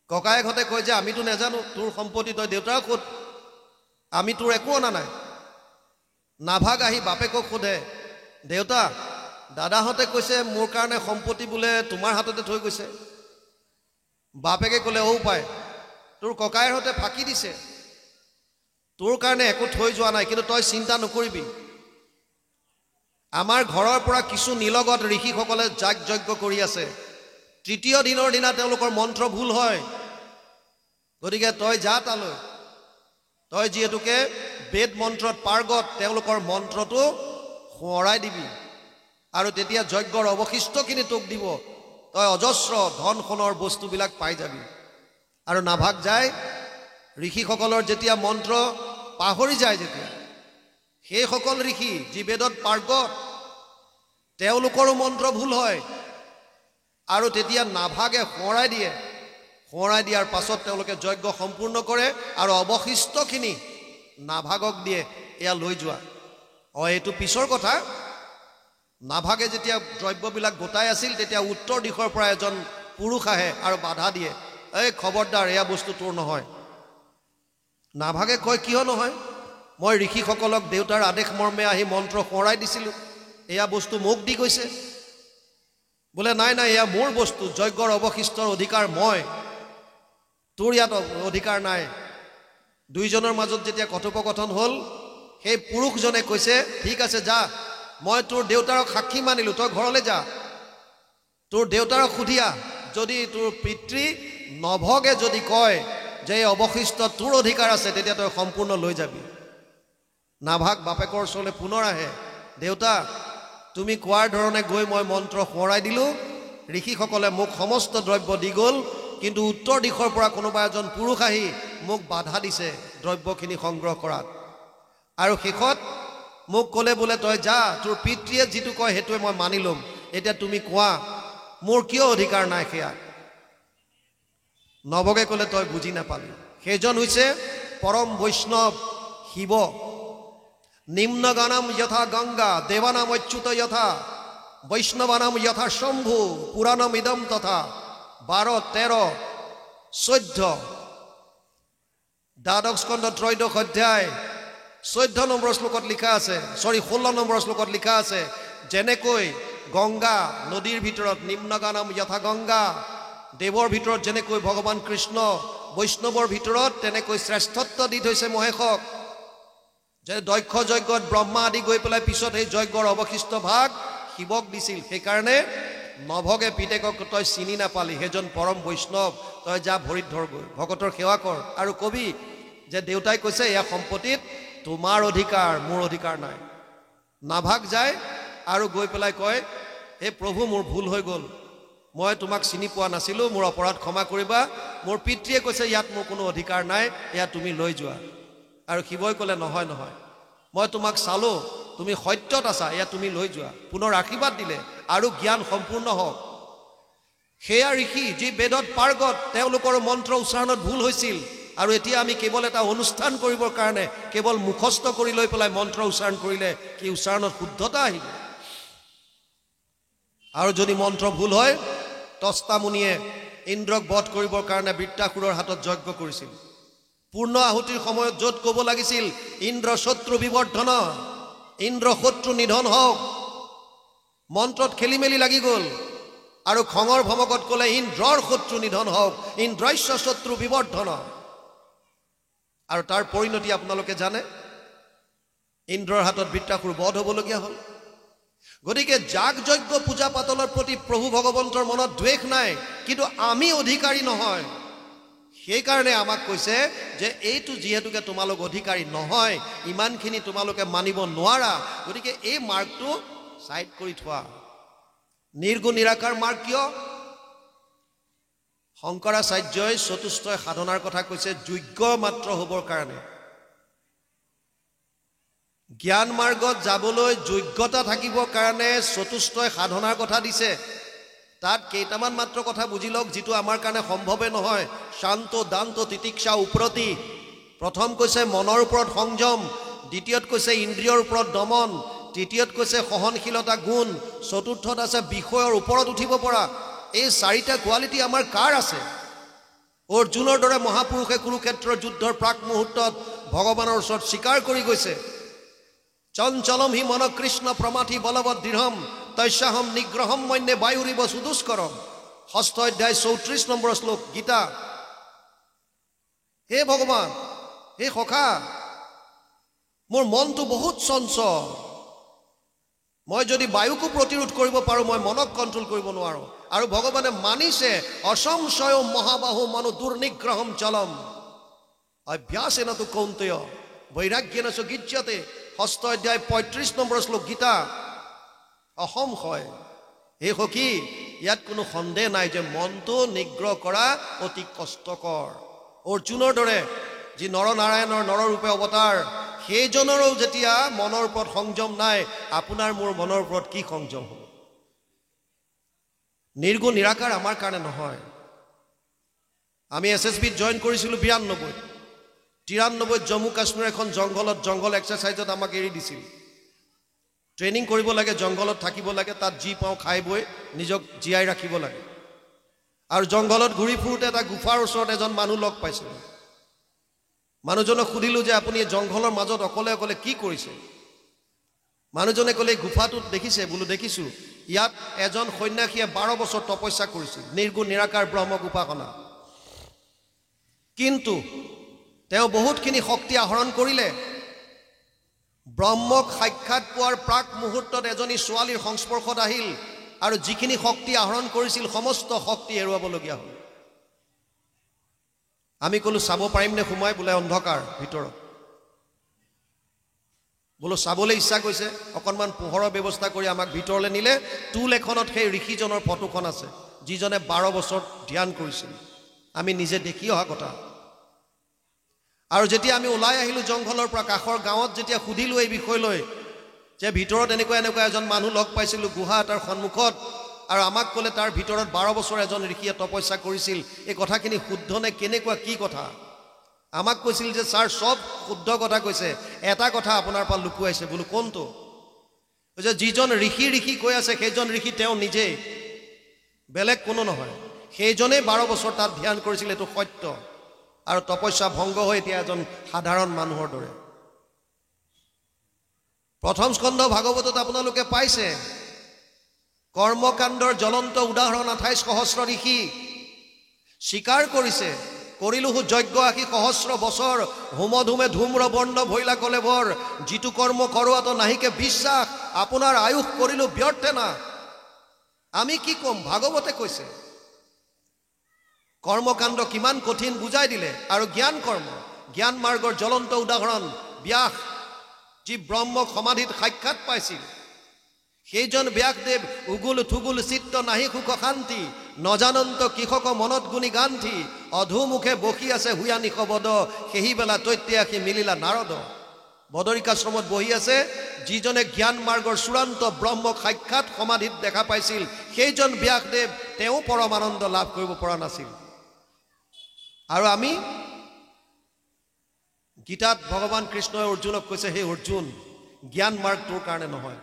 ককায়েকহঁতে কয় যে আমিতো নেজানো তোৰ সম্পত্তি, তই দেউতাক সোধ, আমি তোৰ একো অনা নাই। নাভাগ আহি বাপেকক সোধে, দেউতা দাদাহঁতে কৈছে মোৰ কাৰণে সম্পত্তি বোলে তোমাৰ হাততে থৈ গৈছে। বাপেকে ক'লে, ঔ পাই তোৰ ককায়েৰহঁতে ফাঁকি দিছে, তোৰ কাৰণে একো থৈ যোৱা নাই, কিন্তু তই চিন্তা নকৰিবি। আমাৰ ঘৰৰ পৰা কিছু নিলগত ঋষিসকলে যাগ যজ্ঞ কৰি আছে। 3য় দিনৰ দিনা তেওঁলোকৰ মন্ত্ৰ ভুল হয়। গতিকে তই যা তালৈ, তই যিহেতুকে বেদ মন্ত্ৰত পাৰ্গত, তেওঁলোকৰ মন্ত্ৰটো সোঁৱৰাই দিবি আৰু তেতিয়া যজ্ঞৰ অৱশিষ্টখিনি তোক দিব। তই অজস্ৰ ধন সোণৰ বস্তুবিলাক পাই যাবি। আৰু নাভাগ যায়, ঋষিসকলৰ যেতিয়া মন্ত্ৰ পাহৰি যায়, যেতিয়া সেইসকল ঋষি যি বেদত পাৰ্গত তেওঁলোকৰো মন্ত্ৰ ভুল হয়। আৰু তেতিয়া নাভাগে সোঁৱৰাই দিয়ে। সোঁৱৰাই দিয়াৰ পাছত তেওঁলোকে যজ্ঞ সম্পূৰ্ণ কৰে আৰু অৱশিষ্টখিনি নাভাগক দিয়ে, এয়া লৈ যোৱা। এইটো পিছৰ কথা। নাভাগে যেতিয়া দ্ৰব্যবিলাক গোটাই আছিল, তেতিয়া উত্তৰ দিশৰ পৰা এজন পুৰুষ আহে আৰু বাধা দিয়ে, এই খবৰদাৰ, এয়া বস্তু তোৰ নহয়। নাভাগে কয়, কিয় নহয়? মই ঋষিসকলক দেউতাৰ আদেশ মৰ্মে আহি মন্ত্ৰ সোঁৱৰাই দিছিলোঁ, এয়া বস্তু মোক দি গৈছে। বোলে নাই নাই, এয়া মোৰ বস্তু, যজ্ঞৰ অৱশিষ্টৰ অধিকাৰ মই, তোৰ ইয়াত অধিকাৰ নাই। দুইজনৰ মাজত যেতিয়া কথোপকথন হ'ল, সেই পুৰুষজনে কৈছে, ঠিক আছে যা, মই তোৰ দেউতাৰক সাক্ষী মানিলোঁ, তই ঘৰলৈ যা, তোৰ দেউতাৰক সুধিয়া, যদি তোৰ পিতৃ নভগে যদি কয় যে এই অৱশিষ্ট তোৰ অধিকাৰ আছে, তেতিয়া তই সম্পূৰ্ণ লৈ যাবি। নাভাগ বাপেকৰ ওচৰলৈ পুনৰ আহে, দেউতা তুমি কোৱাৰ ধৰণে গৈ মই মন্ত্ৰ সোঁৱৰাই দিলোঁ, ঋষিসকলে মোক সমস্ত দ্ৰব্য দি গ'ল, কিন্তু উত্তৰ দিশৰ পৰা কোনোবা এজন পুৰুষ আহি মোক বাধা দিছে দ্ৰব্যখিনি সংগ্ৰহ কৰাত। আৰু শেষত মোক ক'লে, বোলে তই যা, তোৰ পিতৃয়ে যিটো কয় সেইটোৱে মই মানি ল'ম, এতিয়া তুমি কোৱা মোৰ কিয় অধিকাৰ নাই সেয়া। নৱগে ক'লে, তই বুজি নাপালি, সেইজন হৈছে পৰম বৈষ্ণৱ শিৱ। নিম্নগানম যথা গংগা, দেৱানাম অচ্যুত যথা, বৈষ্ণৱানাম যথা শম্ভু, পুৰাণম ইদম তথা। 12, 13, 14 দ্বাদশ স্কন্ধ 3য় অধ্যায় 14 নম্বৰ শ্লোকত লিখা আছে, 16 নম্বৰ শ্লোকত লিখা আছে, যেনেকৈ গংগা নদীৰ ভিতৰত নিম্নগানম যথা গংগা, দেৱৰ ভিতৰত যেনেকৈ ভগৱান কৃষ্ণ বৈষ্ণৱৰ ভিতৰত তেনেকৈ শ্ৰেষ্ঠত্ব দি থৈছে মহেশক যে দক্ষ যজ্ঞত ব্ৰহ্মা আদি গৈ পেলাই পিছত এই যজ্ঞৰ অৱশিষ্ট ভাগ শিৱক দিছিল সেইকাৰণে নভগে পিতেকক তই চিনি নাপালি সেইজন পৰম বৈষ্ণৱ তই যা ভৰিত ধৰগৈ ভকতৰ সেৱা কৰ আৰু কবি যে দেউতাই কৈছে এয়া সম্পত্তিত তোমাৰ অধিকাৰ মোৰ অধিকাৰ নাই নাভাগ যায় আৰু গৈ পেলাই কয় হে প্ৰভু মোৰ ভুল হৈ গ'ল মই তোমাক চিনি পোৱা নাছিলোঁ মোৰ অপৰাধ ক্ষমা কৰিবা মোৰ পিতৃয়ে কৈছে ইয়াত মোৰ কোনো অধিকাৰ নাই এয়া তুমি লৈ যোৱা আৰু শিৱই ক'লে নহয় নহয় মই তোমাক চালোঁ তুমি সত্যত আছা এয়া তুমি লৈ যোৱা পুনৰ আশীৰ্বাদ দিলে আৰু জ্ঞান সম্পূৰ্ণ হওক সেয়া ঋষি যি বেদত পাৰ্গত তেওঁলোকৰ মন্ত্ৰ উচ্চাৰণত ভুল হৈছিল আৰু এতিয়া আমি কেৱল এটা অনুষ্ঠান কৰিবৰ কাৰণে কেৱল মুখস্থ কৰি লৈ পেলাই মন্ত্ৰ উচ্চাৰণ কৰিলে কি উচ্চাৰণত শুদ্ধতা আহিব আৰু যদি মন্ত্ৰ ভুল হয় তস্তা মুনিয়ে ইন্দ্ৰক বধ কৰিবৰ কাৰণে বৃত্তাসুৰৰ হাতত যজ্ঞ কৰিছিল পূৰ্ণ আহুতিৰ সময়ত য'ত ক'ব লাগিছিল ইন্দ্ৰ শত্ৰু বিবৰ্ধন ইন্দ্ৰ শত্ৰু নিধন হওক মন্ত্ৰত খেলি মেলি লাগি গ'ল আৰু খঙৰ ভমকত ক'লে ইন্দ্ৰৰ শত্ৰু নিধন হওক ইন্দ্ৰস্য শত্ৰু বিবৰ্ধন আৰু তাৰ পৰিণতি আপোনালোকে জানে ইন্দ্ৰৰ হাতত বৃত্তাসুৰ বধ হ'বলগীয়া হ'ল গতিকে যাগ যজ্ঞ পূজা পাতলৰ প্ৰতি প্ৰভু ভগৱন্তৰ মনত দ্বেষ নাই কিন্তু আমি অধিকাৰী নহয় সেইকাৰণে আমাক কৈছে যে এইটো যিহেতুকে তোমালোক অধিকাৰী নহয় ইমানখিনি তোমালোকে মানিব নোৱাৰা গতিকে এই মাৰ্গটো সাইড কৰি থোৱা নিৰ্গুণ নিৰাকাৰ মাৰ্গ কিয় শংকৰাচাৰ্যই চতুষ্টয় সাধনাৰ কথা কৈছে যোগ্য মাত্ৰ হ'বৰ কাৰণে জ্ঞান মাৰ্গত যাবলৈ যোগ্যতা থাকিবৰ কাৰণে চতুষ্টয় সাধনাৰ কথা দিছে তাত কেইটামান মাত্ৰ কথা বুজি লওক যিটো আমাৰ কাৰণে সম্ভৱে নহয় শান্ত দান্ত তিতিক্ষা উপৰতি প্ৰথম কৈছে মনৰ ওপৰত সংযম দ্বিতীয়ত কৈছে ইন্দ্ৰিয়ৰ ওপৰত দমন তৃতীয়ত কৈছে সহনশীলতা গুণ চতুৰ্থত আছে বিষয়ৰ ওপৰত উঠিব পৰা এই চাৰিটা কোৱালিটি আমাৰ কাৰ আছে অৰ্জুনৰ দৰে মহাপুৰুষে কুৰুক্ষেত্ৰৰ যুদ্ধৰ প্ৰাক মুহূৰ্তত ভগৱানৰ ওচৰত স্বীকাৰ কৰি গৈছে চঞ্চলম হি মন কৃষ্ণ প্ৰমাথি বলবৎ দৃঢ়ম তস্যাহম নিগ্ৰহম মন্যে বায়ুৰিব সুদুষ্কৰম 6ষ্ঠ অধ্যায় 34 নম্বৰ শ্লোক গীতা হে ভগৱান হে সখা মোৰ মনটো বহুত চঞ্চল মই যদি বায়ুকো প্ৰতিৰোধ কৰিব পাৰো মই মনক কন্ট্ৰোল কৰিব নোৱাৰো আৰু ভগৱানে মানিছে অসংশয় মহাবাহু মনো দুৰ্নিগ্ৰহম চলম অভ্যাসেন তু কৌন্তেয় বৈৰাগ্যেন চ গীচ্যতে 6ষ্ঠ অধ্যায় 35 নম্বৰ শ্লোক গীতা অসংশয় হে সখী ইয়াত কোনো সন্দেহ নাই যে মনটো নিগ্ৰহ কৰা অতি কষ্টকৰ অৰ্জুনৰ দৰে যি নৰনাৰায়ণৰ নৰৰূপে অৱতাৰ সেইজনৰো যেতিয়া মনৰ ওপৰত সংযম নাই আপোনাৰ মোৰ মনৰ ওপৰত কি সংযম হ'ব নিৰ্গুণ নিৰাকাৰ আমাৰ কাৰণে নহয় আমি এছএছবিত জইন কৰিছিলোঁ 93 জম্মু কাশ্মীৰ এখন জংঘল এক্সাৰচাইজত আমাক এৰি দিছিল ট্ৰেইনিং কৰিব লাগে জংঘলত থাকিব লাগে তাত যি পাওঁ খাই বৈ নিজক জীয়াই ৰাখিব লাগে আৰু জংঘলত ঘূৰি ফুৰোতে এটা গুফাৰ ওচৰত এজন মানুহ লগ পাইছিলোঁ মানুহজনক সুধিলোঁ যে আপুনি জংঘলৰ মাজত অকলে অকলে কি কৰিছে মানুহজনে ক'লে গুফাটোত দেখিছে বোলো দেখিছোঁ ইয়াত এজন সন্যাসীয়ে 12 বছৰ তপস্যা কৰিছিল নিৰ্গুণ নিৰাকাৰ ব্ৰহ্মক উপাসনা কিন্তু তেওঁ বহুতখিনি শক্তি আহৰণ কৰিলে ব্ৰহ্মক সাক্ষাৎ পোৱাৰ প্ৰাক মুহূৰ্তত এজনী ছোৱালীৰ সংস্পৰ্শত আহিল আৰু যিখিনি শক্তি আহৰণ কৰিছিল সমস্ত শক্তি হেৰুৱাবলগীয়া হ'ল আমি ক'লো চাব পাৰিম নে সোমাই বোলে অন্ধকাৰ ভিতৰত বোলো চাবলৈ ইচ্ছা কৰিছে অকণমান পোহৰৰ ব্যৱস্থা কৰি আমাক ভিতৰলৈ নিলে টুল এখনত সেই ঋষিজনৰ ফটোখন আছে যিজনে 12 বছৰ ধ্যান কৰিছিল আমি নিজে দেখি অহা কথা আৰু যেতিয়া আমি ওলাই আহিলোঁ জংঘলৰ পৰা কাষৰ গাঁৱত যেতিয়া সুধিলোঁ এই বিষয়লৈ যে ভিতৰত এনেকুৱা এজন মানুহ লগ পাইছিলোঁ গুহা এটাৰ সন্মুখত আৰু আমাক ক'লে তাৰ ভিতৰত 12 বছৰ এজন ঋষিয়ে তপস্যা কৰিছিল এই কথাখিনি শুদ্ধ নে কেনেকুৱা কি কথা আমাক কৈছিল যে ছাৰ সব শুদ্ধ কথা কৈছে এটা কথা আপোনাৰ পৰা লুকুৱাইছে বোলো কোনটো যে যিজন ঋষি কৈ আছে সেইজন ঋষি তেওঁ নিজে বেলেগ কোনো নহয় সেইজনে 12 বছৰ তাত ধ্যান কৰিছিল এইটো সত্য আৰু তপস্যা ভংগ হৈ এতিয়া এজন সাধাৰণ মানুহৰ দৰে প্ৰথম স্কন্ধ ভাগৱতত আপোনালোকে পাইছে কৰ্মকাণ্ডৰ জ্বলন্ত উদাহৰণ 28 সহস্ৰ ঋষি স্বীকাৰ কৰিছে কৰিলোহু যজ্ঞ 80 সহস্ৰ বছৰ হোমধুমে ধূম্ৰ বৰ্ণ ভৈলা কলেবৰ যিটো কৰ্ম কৰোৱাতো নাহিকে বিশ্বাস আপোনাৰ আয়ুষ কৰিলো ব্যৰ্থে না আমি কি কম ভাগৱতে কৈছে কৰ্মকাণ্ড কিমান কঠিন বুজাই দিলে আৰু জ্ঞান মাৰ্গৰ জ্বলন্ত উদাহৰণ ব্যাস যি ব্ৰহ্ম সমাধিত সাক্ষাৎ পাইছিল সেইজন ব্যাসদেৱ উগুল থুগুল চিত্ত নাহি সুখ শান্তি নজানন্ত কৃষক মনত গুণী গান্ধী অধুমুখে বহি আছে হুয়া নিশবদ সেই বেলা তৈত্যাসী মিলিলা নাৰদ বদৰিকাশ্ৰমত বহি আছে যিজনে জ্ঞান মাৰ্গৰ চূড়ান্ত ব্ৰহ্ম সাক্ষাৎ সমাধিত দেখা পাইছিল সেইজন ব্যাসদেৱ তেওঁ পৰমানন্দ লাভ কৰিব পৰা নাছিল আৰু আমি গীতাত ভগৱান কৃষ্ণই অৰ্জুনক কৈছে হে অৰ্জুন জ্ঞান মাৰ্গ তোৰ কাৰণে নহয়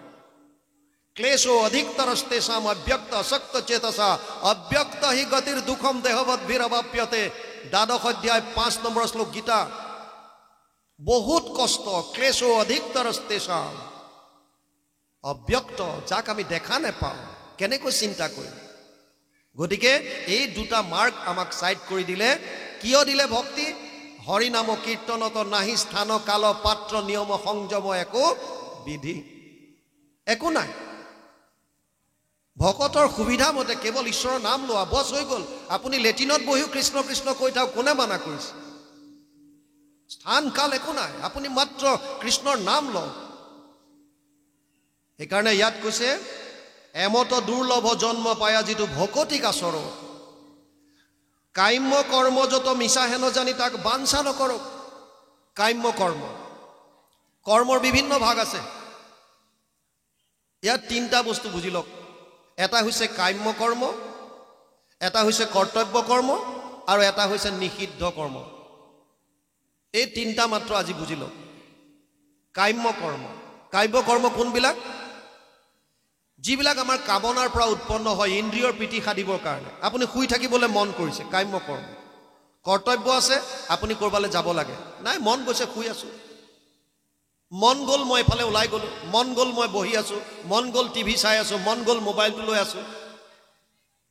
ক্লেশো অধিকতৰস্তেষাম অব্যক্ত অসক্ত চেতসা অব্যক্ত হি গতিৰ দুখম দেহবদ্ভিৰবাপ্যতে 12 অধ্যায় 5 নম্বৰ শ্লোক গীতা বহুত কষ্ট ক্লেশো অধিকতৰস্তেষাম অব্যক্ত যাক আমি দেখা নেপাওঁ কেনেকৈ চিন্তা কৰিম গতিকে এই দুটা মাৰ্গ আমাক সাইড কৰি দিলে কিয় দিলে ভক্তি হৰি নাম কীৰ্তনত নাহি স্থান কাল পাত্ৰ নিয়ম সংযম একো বিধি একো নাই ভকতৰ সুবিধা মতে কেৱল ঈশ্বৰৰ নাম লোৱা বস হৈ গ'ল আপুনি লেটিনত বহিও কৃষ্ণ কৃষ্ণ কৈ থাক কোনে মানা কৰিছে স্থান কাল একো নাই আপুনি মাত্ৰ কৃষ্ণৰ নাম লওক সেইকাৰণে ইয়াত কৈছে এমত দুৰ্লভ জন্ম পায়া যিটো ভকতিক আচৰ কাম্য কৰ্ম যত মিছা হেন জানি তাক বাঞ্ছা নকৰক কাম্য কৰ্মৰ বিভিন্ন ভাগ আছে ইয়াত তিনিটা বস্তু বুজি লওক এটা হৈছে কাম্য কৰ্ম এটা হৈছে কৰ্তব্য কৰ্ম আৰু এটা হৈছে নিষিদ্ধ কৰ্ম এই তিনিটা মাত্ৰ আজি বুজি লওক কাম্য কৰ্ম কোনবিলাক যিবিলাক আমাৰ কামনাৰ পৰা উৎপন্ন হয় ইন্দ্ৰিয়ৰ প্ৰীতি সাধিবৰ কাৰণে আপুনি শুই থাকিবলৈ মন কৰিছে কাম্য কৰ্ম কৰ্তব্য আছে আপুনি কৰবালে যাব লাগে নাই মন গৈছে শুই আছো মন গ'ল মই এফালে ওলাই গ'লো মন গ'ল মই বহি আছো মন গ'ল টিভি চাই আছো মন গ'ল মোবাইলটো লৈ আছো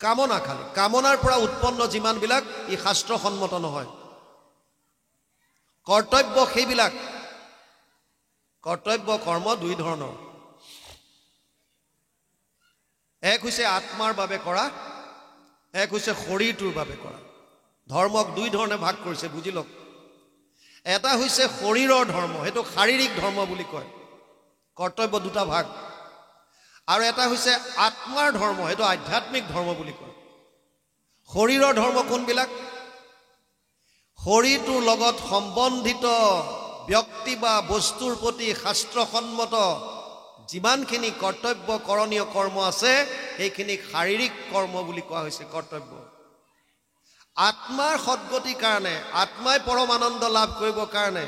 কামনা খালি কামনাৰ পৰা উৎপন্ন যিমানবিলাক ই শাস্ত্ৰসন্মত নহয় কৰ্তব্য সেইবিলাক কৰ্তব্য কৰ্ম দুই ধৰণৰ এক হৈছে আত্মাৰ বাবে কৰা এক হৈছে শৰীৰটোৰ বাবে কৰা ধৰ্মক দুই ধৰণে ভাগ কৰিছে বুজি লওক এটা হৈছে শৰীৰৰ ধৰ্ম হেতু শাৰীৰিক ধৰ্ম বুলি কয় কৰ্তব্য দুটা ভাগ আৰু এটা হৈছে আত্মাৰ ধৰ্ম হেতু আধ্যাত্মিক ধৰ্ম বুলি কয় শৰীৰৰ ধৰ্ম কোনবিলাক শৰীৰটোৰ লগত সম্বন্ধিত ব্যক্তি বা বস্তুৰ প্ৰতি শাস্ত্ৰসন্মত যিমানখিনি কৰ্তব্য কৰণীয় কৰ্ম আছে সেইখিনি শাৰীৰিক কৰ্ম বুলি কোৱা হৈছে কৰ্তব্য আত্মাৰ সদ্গতিৰ কাৰণে আত্মাই পৰমানন্দ লাভ কৰিবৰ কাৰণে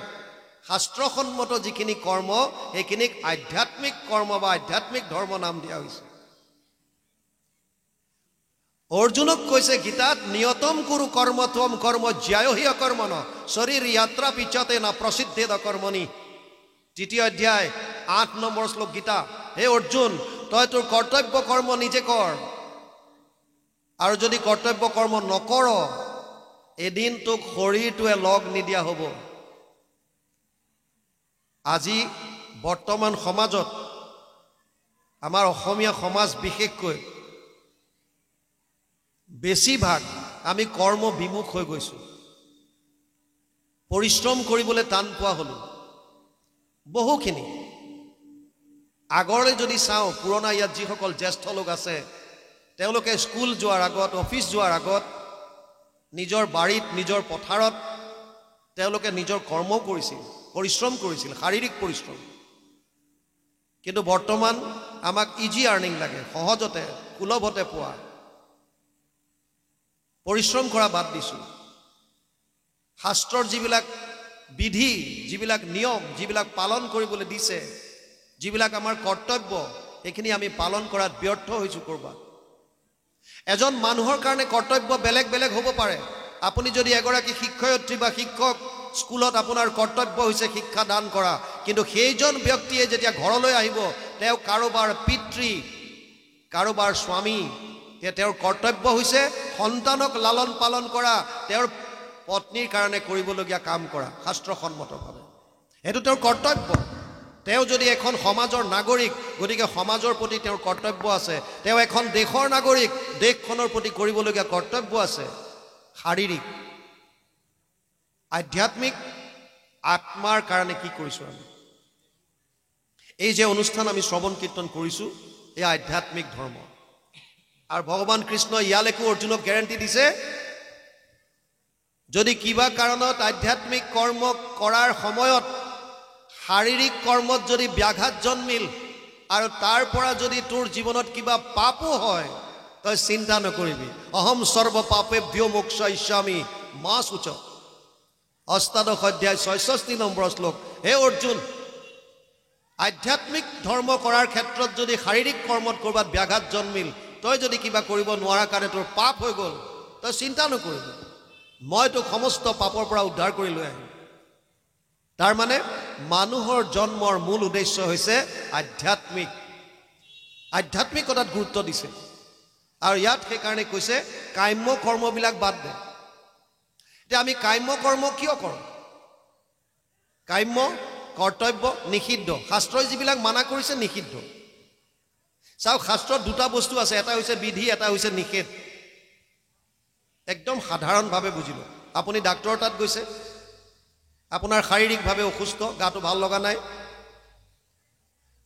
শাস্ত্ৰসন্মত যিখিনি কৰ্ম সেইখিনিক আধ্যাত্মিক কৰ্ম বা আধ্যাত্মিক ধৰ্ম নাম দিয়া হৈছে অৰ্জুনক কৈছে গীতাত নিয়তম কুৰু কৰ্মত্বম কৰ্ম জ্যায়হি অকৰ্মণ শৰীৰ যাত্ৰা পিছতে না প্ৰসিদ্ধেদ কৰ্মণি তৃতীয় অধ্যায় 8 নম্বৰ শ্লোক গীতা হে অৰ্জুন তই তোৰ কৰ্তব্য কৰ্ম নিজে কৰ আৰু যদি কৰ্তব্য কৰ্ম নকৰ এদিন তোক শৰীৰটোৱে লগ নিদিয়া হ'ব আজি বৰ্তমান সমাজত আমাৰ অসমীয়া সমাজ বিশেষকৈ বেছিভাগ আমি কৰ্ম বিমুখ হৈ গৈছো পৰিশ্ৰম কৰিবলৈ টান পোৱা হলো বহুখিনি আগৰে যদি চাওঁ পুৰণা ইয়াত যিসকল জ্যেষ্ঠ লোক আছে তেওঁলোকে স্কুল যোৱাৰ আগত অফিচ যোৱাৰ আগত নিজৰ বাৰীত নিজৰ পথাৰত তেওঁলোকে নিজৰ কৰ্ম কৰিছিল পৰিশ্ৰম কৰিছিল শাৰীৰিক পৰিশ্ৰম কিন্তু বৰ্তমান আমাক ইজি আৰ্নিং লাগে সহজতে সুলভতে পোৱা পৰিশ্ৰম কৰা বাদ দিছো শাস্ত্ৰৰ যিবিলাক বিধি যিবিলাক নিয়ম যিবিলাক পালন কৰিবলৈ দিছে যিবিলাক আমাৰ কৰ্তব্য সেইখিনি আমি পালন কৰাত ব্যৰ্থ হৈছো কৰবাত এজন মানুহৰ কাৰণে কৰ্তব্য বেলেগ বেলেগ হ'ব পাৰে আপুনি যদি এগৰাকী শিক্ষয়িত্ৰী বা শিক্ষক স্কুলত আপোনাৰ কৰ্তব্য হৈছে শিক্ষা দান কৰা কিন্তু সেইজন ব্যক্তিয়ে যেতিয়া ঘৰলৈ আহিব তেওঁ কাৰোবাৰ পিতৃ কাৰোবাৰ স্বামী তেওঁৰ কৰ্তব্য হৈছে সন্তানক লালন পালন কৰা, তেওঁৰ পত্নীৰ কাৰণে কৰিবলগীয়া কাম কৰা শাস্ত্ৰসন্মতভাৱে। সেইটো তেওঁৰ কৰ্তব্য। তেওঁ যদি এখন সমাজৰ নাগৰিক, গতিকে সমাজৰ প্ৰতি তেওঁৰ কৰ্তব্য আছে। তেওঁ এখন দেশৰ নাগৰিক, দেশখনৰ প্ৰতি কৰিবলগীয়া কৰ্তব্য আছে। শাৰীৰিক, আধ্যাত্মিক, আত্মাৰ কাৰণে কি কৰিছোঁ আমি? এই যে অনুষ্ঠান আমি শ্ৰৱণ কীৰ্তন কৰিছোঁ, এই আধ্যাত্মিক ধৰ্ম। আৰু ভগৱান কৃষ্ণ ইয়ালৈকো অৰ্জুনক গেৰেণ্টি দিছে, যদি কিবা কাৰণত আধ্যাত্মিক কৰ্ম কৰাৰ সময়ত শাৰীৰিক কৰ্মত যদি ব্যাঘাত জন্মিল আৰু তাৰ পৰা যদি তোৰ জীৱনত কিবা পাপো হয়, তই চিন্তা নকৰিবি। অহম সৰ্ব পাপেভ্যো মোক্ষয়িষ্যামি মা শুচ। অষ্টাদশ অধ্যায় ৬৬ নম্বৰ শ্লোক। হে অৰ্জুন, আধ্যাত্মিক ধৰ্ম কৰাৰ ক্ষেত্ৰত যদি শাৰীৰিক কৰ্মত ক'ৰবাত ব্যাঘাত জন্মিল, তই যদি কিবা কৰিব নোৱাৰা কাৰণে তোৰ পাপ হৈ গ'ল, তই চিন্তা নকৰিবি, মই তোক সমস্ত পাপৰ পৰা উদ্ধাৰ কৰি লৈ আহিম। তাৰমানে মানুহৰ জন্মৰ মূল উদ্দেশ্য হৈছে আধ্যাত্মিক, আধ্যাত্মিকতাত গুৰুত্ব দিছে। আৰু ইয়াত সেইকাৰণে কৈছে কাম্য কৰ্মবিলাক বাদ দে। এতিয়া আমি কাম্য কৰ্ম কিয় কৰোঁ? কাম্য কৰ্তব্য নিষিদ্ধ, শাস্ত্ৰই যিবিলাক মানা কৰিছে নিষিদ্ধ। চাওক, শাস্ত্ৰত দুটা বস্তু আছে, এটা হৈছে বিধি, এটা হৈছে নিষেধ। একদম সাধাৰণভাৱে বুজিব। আপুনি ডাক্তৰৰ তাত গৈছে, আপোনাৰ শাৰীৰিকভাৱে অসুস্থ, গাটো ভাল লগা নাই,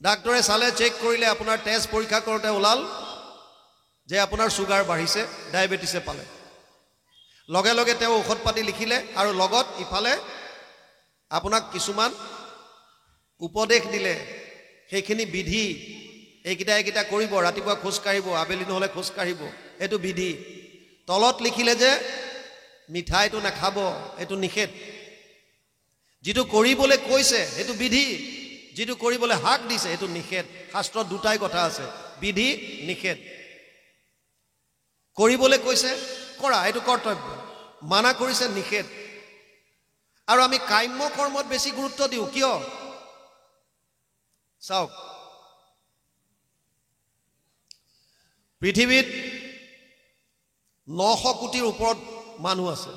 ডাক্তৰে চালে, চেক কৰিলে, আপোনাৰ তেজ পৰীক্ষা কৰোঁতে ওলাল যে আপোনাৰ চুগাৰ বাঢ়িছে, ডায়েবেটিছে পালে। লগে লগে তেওঁ ঔষধ পাতি লিখিলে আৰু লগত ইফালে আপোনাক কিছুমান উপদেশ দিলে, সেইখিনি বিধি। এইকেইটা কৰিব, ৰাতিপুৱা খোজকাঢ়িব, আবেলি নহ'লে খোজকাঢ়িব, এইটো বিধি। তলত লিখিলে যে মিঠাইটো নাখাব, এইটো নিষেধ। যিটো কৰিবলৈ কৈছে সেইটো বিধি, যিটো কৰিবলৈ হাক দিছে সেইটো নিষেধ। শাস্ত্ৰত দুটাই কথা আছে, বিধি নিষেধ। কৰিবলৈ কৈছে কৰা, এইটো কৰ্তব্য, মানা কৰিছে নিষেধ। আৰু আমি কাম্য কৰ্মত বেছি গুৰুত্ব দিওঁ, কিয়? চাওক, পৃথিৱীত 900 কোটিৰ ওপৰত মানুহ আছে,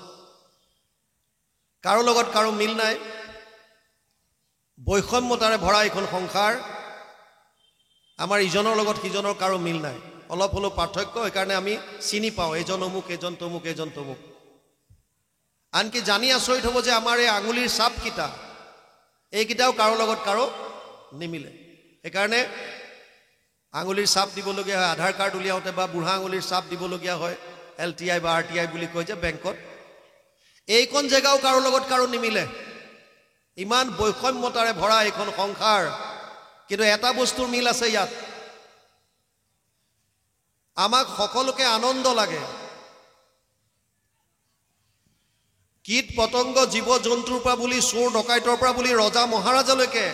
কাৰো লগত কাৰো মিল নাই, বৈষম্যতাৰে ভৰা এইখন সংসাৰ। আমাৰ ইজনৰ লগত সিজনৰ কাৰো মিল নাই, অলপ হ'লেও পাৰ্থক্য। সেইকাৰণে আমি চিনি পাওঁ, এজন অমুক, এজন তমুক, এজন তমুক। আনকি জানি আচৰিত হ'ব যে আমাৰ এই আঙুলিৰ চাপকেইটা, এইকেইটাও কাৰো লগত কাৰো নিমিলে। সেইকাৰণে আঙুলিৰ চাপ দিবলগীয়া হয়, আধাৰ কাৰ্ড উলিয়াওঁতে বা বুঢ়া আঙুলিৰ চাপ দিবলগীয়া হয়, LTI বা RTI বুলি কয় যে বেংকত। এইখন জেগাও কাৰো লগত কাৰো নিমিলে। ইমান বৈষম্যতাৰে ভৰা এইখন সংসাৰ, কিন্তু এটা বস্তুৰ মিল আছে ইয়াত, আমাক সকলোকে আনন্দ লাগে। কীট পতংগ, জীৱ জন্তুৰ পৰা বুলি, চোৰ ডকাইতৰ পৰা বুলি, ৰজা মহাৰাজালৈকে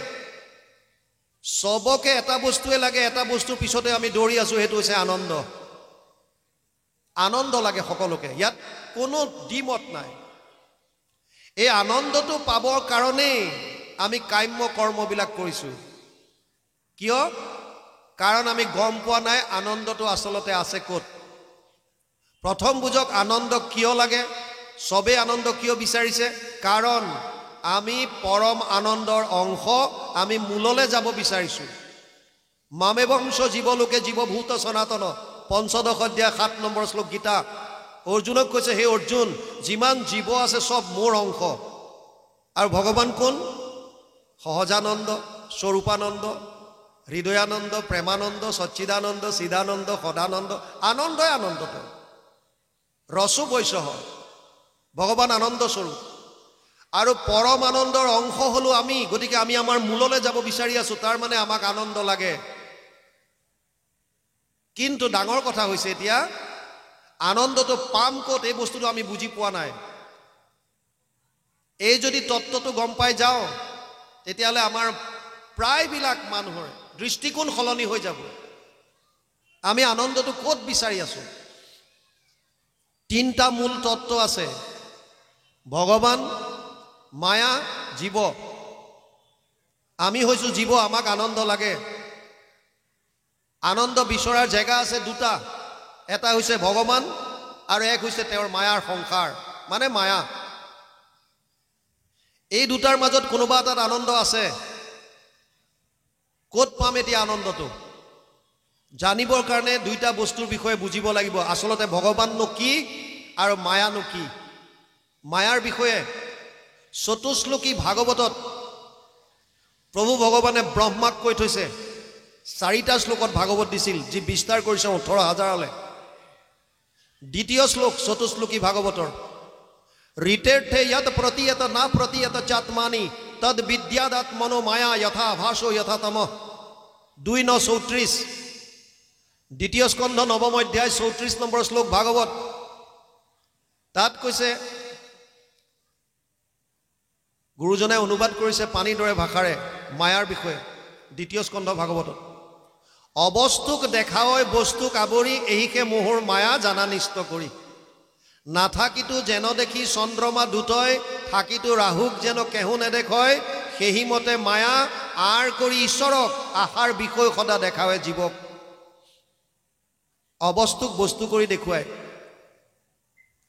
চবকে এটা বস্তুৱে লাগে, এটা বস্তুৰ পিছতে আমি দৌৰি আছো, সেইটো হৈছে আনন্দ। আনন্দ লাগে সকলোকে, ইয়াত কোনো দ্বিমত নাই। এই আনন্দটো পাবৰ কাৰণেই আমি কাম্য কৰ্মবিলাক কৰিছোঁ। কিয়? কাৰণ আমি গম পোৱা নাই আনন্দটো আচলতে আছে ক'ত। প্ৰথম বুজক, আনন্দ কিয় লাগে, চবে আনন্দ কিয় বিচাৰিছে? কাৰণ আমি পৰম আনন্দৰ অংশ, আমি মূললৈ যাব বিচাৰিছোঁ। মামেবংশ জীৱলোকে জীৱভূত সনাতন, পঞ্চদশ অধ্যায় 7 নম্বৰ শ্লোক গীতা। অৰ্জুনক কৈছে, হে অৰ্জুন, যিমান জীৱ আছে চব মোৰ অংশ। আৰু ভগৱান কোন? সহজানন্দ, স্বৰূপানন্দ, হৃদয়ানন্দ, প্ৰেমানন্দ, সচ্চিদানন্দ, চিদানন্দ, সদানন্দ। আনন্দই আনন্দটো, ৰসো বৈশহ, ভগৱান আনন্দ স্বৰূপ। আৰু পৰম আনন্দৰ অংশ হলো আমি, গতিকে আমি আমাৰ মূললৈ যাব বিচাৰি আছো, তাৰ মানে আমাক আনন্দ লাগে। কিন্তু ডাঙৰ কথা হৈছে, এতিয়া আনন্দটো পাম ক'ত, এই বস্তুটো আমি বুজি পোৱা নাই। এই যদি তত্ত্বটো গম পাই যাওঁ, তেতিয়াহ'লে আমাৰ প্ৰায়বিলাক মানুহৰ দৃষ্টিকোণ সলনি হৈ যাব। আমি আনন্দটো ক'ত বিচাৰি আছো? 3টা মূল তত্ত্ব আছে, ভগৱান, মায়া, জীৱ। আমি হৈছোঁ জীৱ, আমাক আনন্দ লাগে। আনন্দ বিচৰাৰ জেগা আছে 2টা, এটা হৈছে ভগৱান আৰু এক হৈছে তেওঁৰ মায়াৰ সংসাৰ মানে মায়া এই দুটাৰ মাজত কোনোবা এটাত আনন্দ আছে ক'ত পাম এতিয়া আনন্দটো জানিবৰ কাৰণে দুইটা বস্তুৰ বিষয়ে বুজিব লাগিব আসলতে ভগৱাননো কি আৰু মায়ানো কি মায়াৰ বিষয়ে চতুশ্লোকী ভাগৱতত প্ৰভু ভগৱানে ব্ৰহ্মাক কৈ থৈছে 4টা শ্লোকত ভাগৱত দিছিল যি বিস্তাৰ কৰিছে 18,000লৈ দ্বিতীয় শ্লোক চতুশ্লোকী ভাগৱতৰ ঋতেৰ্থে যত প্ৰতীয়ত না প্ৰতীয়ত চাত্মানি তদ বিদ্যাদাত্মনো মায়া যথা ভাসো যথা তম 2:34 দ্বিতীয় স্কন্ধ 9ম অধ্যায় 34 নম্বৰ শ্লোক ভাগৱত তাত কৈছে গুৰুজনে অনুবাদ কৰিছে পানীৰ দৰে ভাষাৰে মায়াৰ বিষয়ে দ্বিতীয় স্কন্ধ ভাগৱতত অবস্তুক দেখাওয় বস্তুক আবৰি এহিকে মোহৰ মায়া জানা নিষ্ট কৰি নাথাকিতো যেন দেখি চন্দ্ৰমা দুটয় থাকিতো ৰাহুক যেন কেহু নেদেখয় সেহি মতে মায়া আৰ কৰি ঈশ্বৰক আশাৰ বিষয় সদা দেখাওয় জীৱক অবস্তুক বস্তু কৰি দেখুৱায়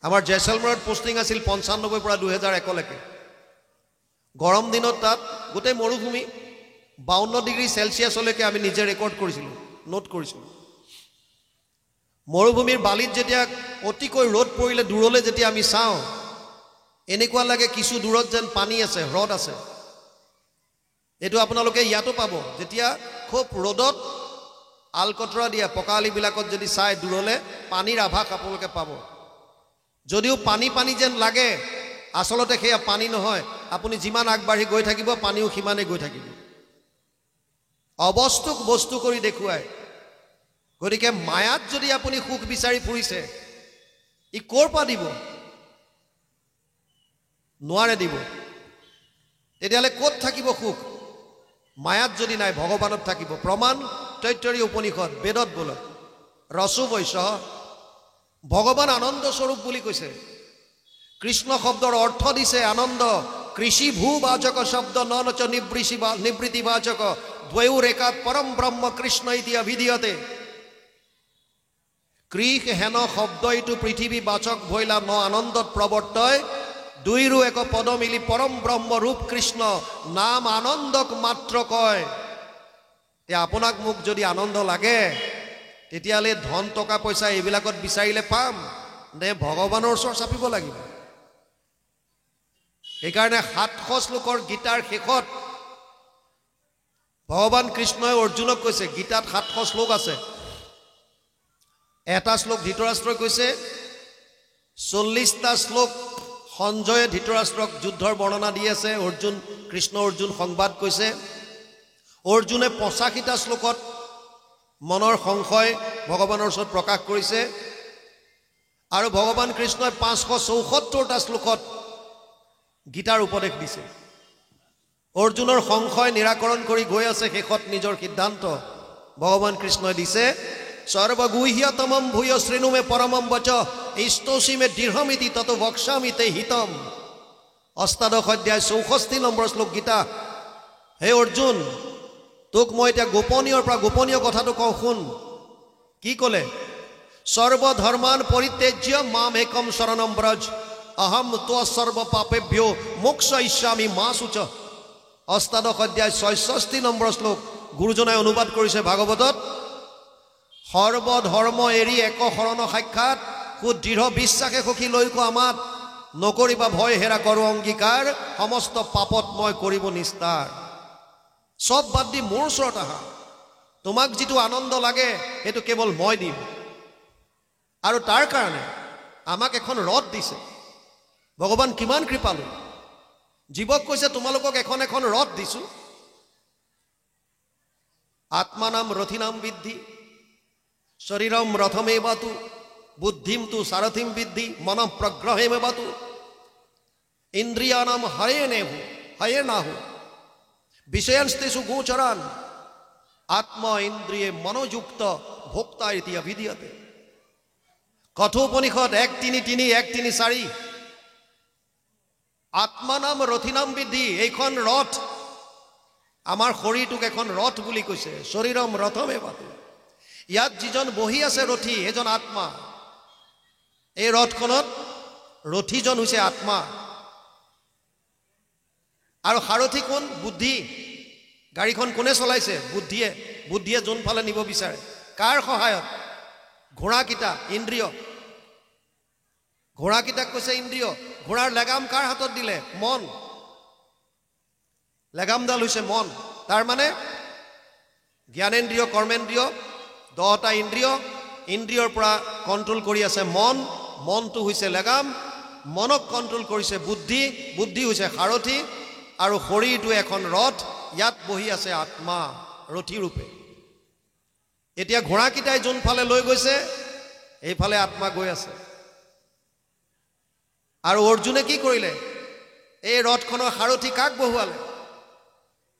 আমাৰ জেছলমেৰত পোষ্টিং আছিল 95 পৰা 2001 লৈকে গৰম দিনত তাত গোটেই মৰুভূমি 52 ডিগ্ৰী সেলসিয়াছলৈকে আমি নিজে ৰেকৰ্ড কৰিছিলোঁ নোট কৰিছিলোঁ মৰুভূমিৰ বালিত যেতিয়া অতিকৈ ৰ'দ পৰিলে দূৰলৈ যেতিয়া আমি চাওঁ এনেকুৱা লাগে কিছু দূৰত যেন পানী আছে হ্ৰদ আছে এইটো আপোনালোকে ইয়াতো পাব যেতিয়া খুব ৰ'দত আলকতৰা দিয়া পকালিবিলাকত যদি চাই দূৰলৈ পানীৰ আভাস আপোনালোকে পাব যদিও পানী পানী যেন লাগে আসলতে সেয়া পানী নহয় আপুনি যিমান আগবাঢ়ি গৈ থাকিব পানীও সিমানে গৈ থাকিব অবস্তুক বস্তু কৰি দেখুৱায় গতিকে মায়াত যদি আপুনি সুখ বিচাৰি ফুৰিছে ই ক'ৰ পৰা দিব নোৱাৰে দিব তেতিয়াহ'লে ক'ত থাকিব সুখ মায়াত যদি নাই ভগৱানত থাকিব প্ৰমাণ তৈত্তৰীয় উপনিষদ বেদত বোলে ৰসো বৈশ্য ভগৱান আনন্দ স্বৰূপ বুলি কৈছে কৃষ্ণ শব্দৰ অৰ্থ দিছে আনন্দ কৃষি ভূবাচক শব্দ নচ নিবৃত্তিবাচক দ্বয়োৰ একাত পৰম ব্ৰহ্ম কৃষ্ণ ইতি অভিধীয়তে কৃষ হেন শব্দ ইটো পৃথিৱী বাচক ভৈলা ন আনন্দত প্ৰৱৰ্তয় দুইৰো এক পদ মিলি পৰম ব্ৰহ্ম ৰূপ কৃষ্ণ নাম আনন্দক মাত্ৰ কয় আপোনাক মোক যদি আনন্দ লাগে তেতিয়াহ'লে ধন টকা পইচা এইবিলাকত বিচাৰিলে পাম নে ভগৱানৰ ওচৰ চাপিব লাগিব সেইকাৰণে 700 শ্লোকৰ গীতাৰ শেষত ভগৱান কৃষ্ণই অৰ্জুনক কৈছে গীতাত 700 শ্লোক আছে এটা শ্লোক ধৃতৰাষ্ট্ৰই কৈছে 40টা শ্লোক সঞ্জয়ে ধৃতৰাষ্ট্ৰক যুদ্ধৰ বৰ্ণনা দি আছে অৰ্জুন কৃষ্ণ অৰ্জুন সংবাদ কৈছে অৰ্জুনে 85টা শ্লোকত মনৰ সংশয় ভগৱানৰ ওচৰত প্ৰকাশ কৰিছে আৰু ভগৱান কৃষ্ণই 574টা শ্লোকত গীতাৰ উপদেশ দিছে অৰ্জুনৰ সংশয় নিৰাকৰণ কৰি গৈ আছে শেষত নিজৰ সিদ্ধান্ত ভগৱান কৃষ্ণই দিছে সৰ্বগুহ্যতমম ভূয় শ্ৰেণুমে পৰমম বচ ইস্তৌসি মে দৃঢ়মিতি তত বক্সামি তে হিতম অষ্টাদশ অধ্যায় 64 নম্বৰ শ্লোক গীতা হে অৰ্জুন তোক মই এতিয়া গোপনীয়ৰ পৰা গোপনীয় কথাটো কওঁ শুন কি ক'লে সৰ্বধৰ্মান পৰিত্যাজ্য মাম একম শৰণম ব্ৰজ অহম ত্ব সৰ্ব পাপেভ্যো মোক্ষয়িষ্যামি মা শুচ অষ্টাদশ অধ্যায় 66 নম্বৰ শ্লোক গুৰুজনাই অনুবাদ কৰিছে ভাগৱতত সৰ্বধৰ্ম এৰি এক শৰণ সাক্ষাৎ সুদৃঢ় বিশ্বাসে সখী লৈকো আমাত নকৰিবা ভয় হেৰা কৰো অংগীকাৰ সমস্ত পাপত মই কৰিব নিস্তাৰ সব বাদ দি মোৰ ওচৰত আহা তোমাক যিটো আনন্দ লাগে সেইটো কেৱল মই দিম আৰু তাৰ কাৰণে আমাক এখন ৰথ দিছে ভগৱান কিমান কৃপালু জীৱক কৈছে তোমালোকক এখন এখন ৰথ দিছো আত্মানাম ৰথিনাম বিদ্ধি শৰীৰম ৰথমেবাতু বুদ্ধিম তু সাৰথিম বিদ্ধি মনঃ প্ৰগ্ৰহেমেবাতু ইন্দ্ৰিয়ানাম হয়ে নাহু বিষয়ান্স্তেষু গোচরান আত্মা ইন্দ্রিয়ে মনোযুক্ত ভোক্তা ইতি অভিধীয়তে কথোপনিষদ 1:3 1:4 আত্মানাম ৰথিনাম বিদ্ধি এইখন ৰথ আমাৰ শৰীৰটোক এখন ৰথ বুলি কৈছে শৰীৰম ৰথমেবাতু ইয়াত যিজন বহি আছে ৰথী এজন আত্মা এই ৰথখনত ৰথীজন হৈছে আত্মা আৰু সাৰথী কোন বুদ্ধি গাড়ীখন কোনে চলাইছে বুদ্ধিয়ে যোনফালে নিব বিচাৰে কাৰ সহায়ত ঘোঁৰাকিটা ইন্দ্ৰিয় ঘোঁৰাকিটাক কৈছে ইন্দ্ৰিয় ঘোঁৰাৰ লেগাম কাৰ হাতত দিলে মন লেগামডাল হৈছে মন তাৰ মানে জ্ঞানেন্দ্ৰিয় কৰ্মেন্দ্ৰিয় 10টা ইন্দ্ৰিয়ৰ পৰা কণ্ট্ৰোল কৰি আছে মনটো হৈছে লেগাম মনক কণ্ট্ৰোল কৰিছে বুদ্ধি হৈছে সাৰথী আৰু শৰীৰটো এখন ৰথ ইয়াত বহি আছে আত্মা ৰথী ৰূপে এতিয়া ঘোঁৰাকিটাই যোনফালে লৈ গৈছে এইফালে আত্মা গৈ আছে আৰু অৰ্জুনে কি কৰিলে এই ৰথখনৰ সাৰথী কাক বহুৱালে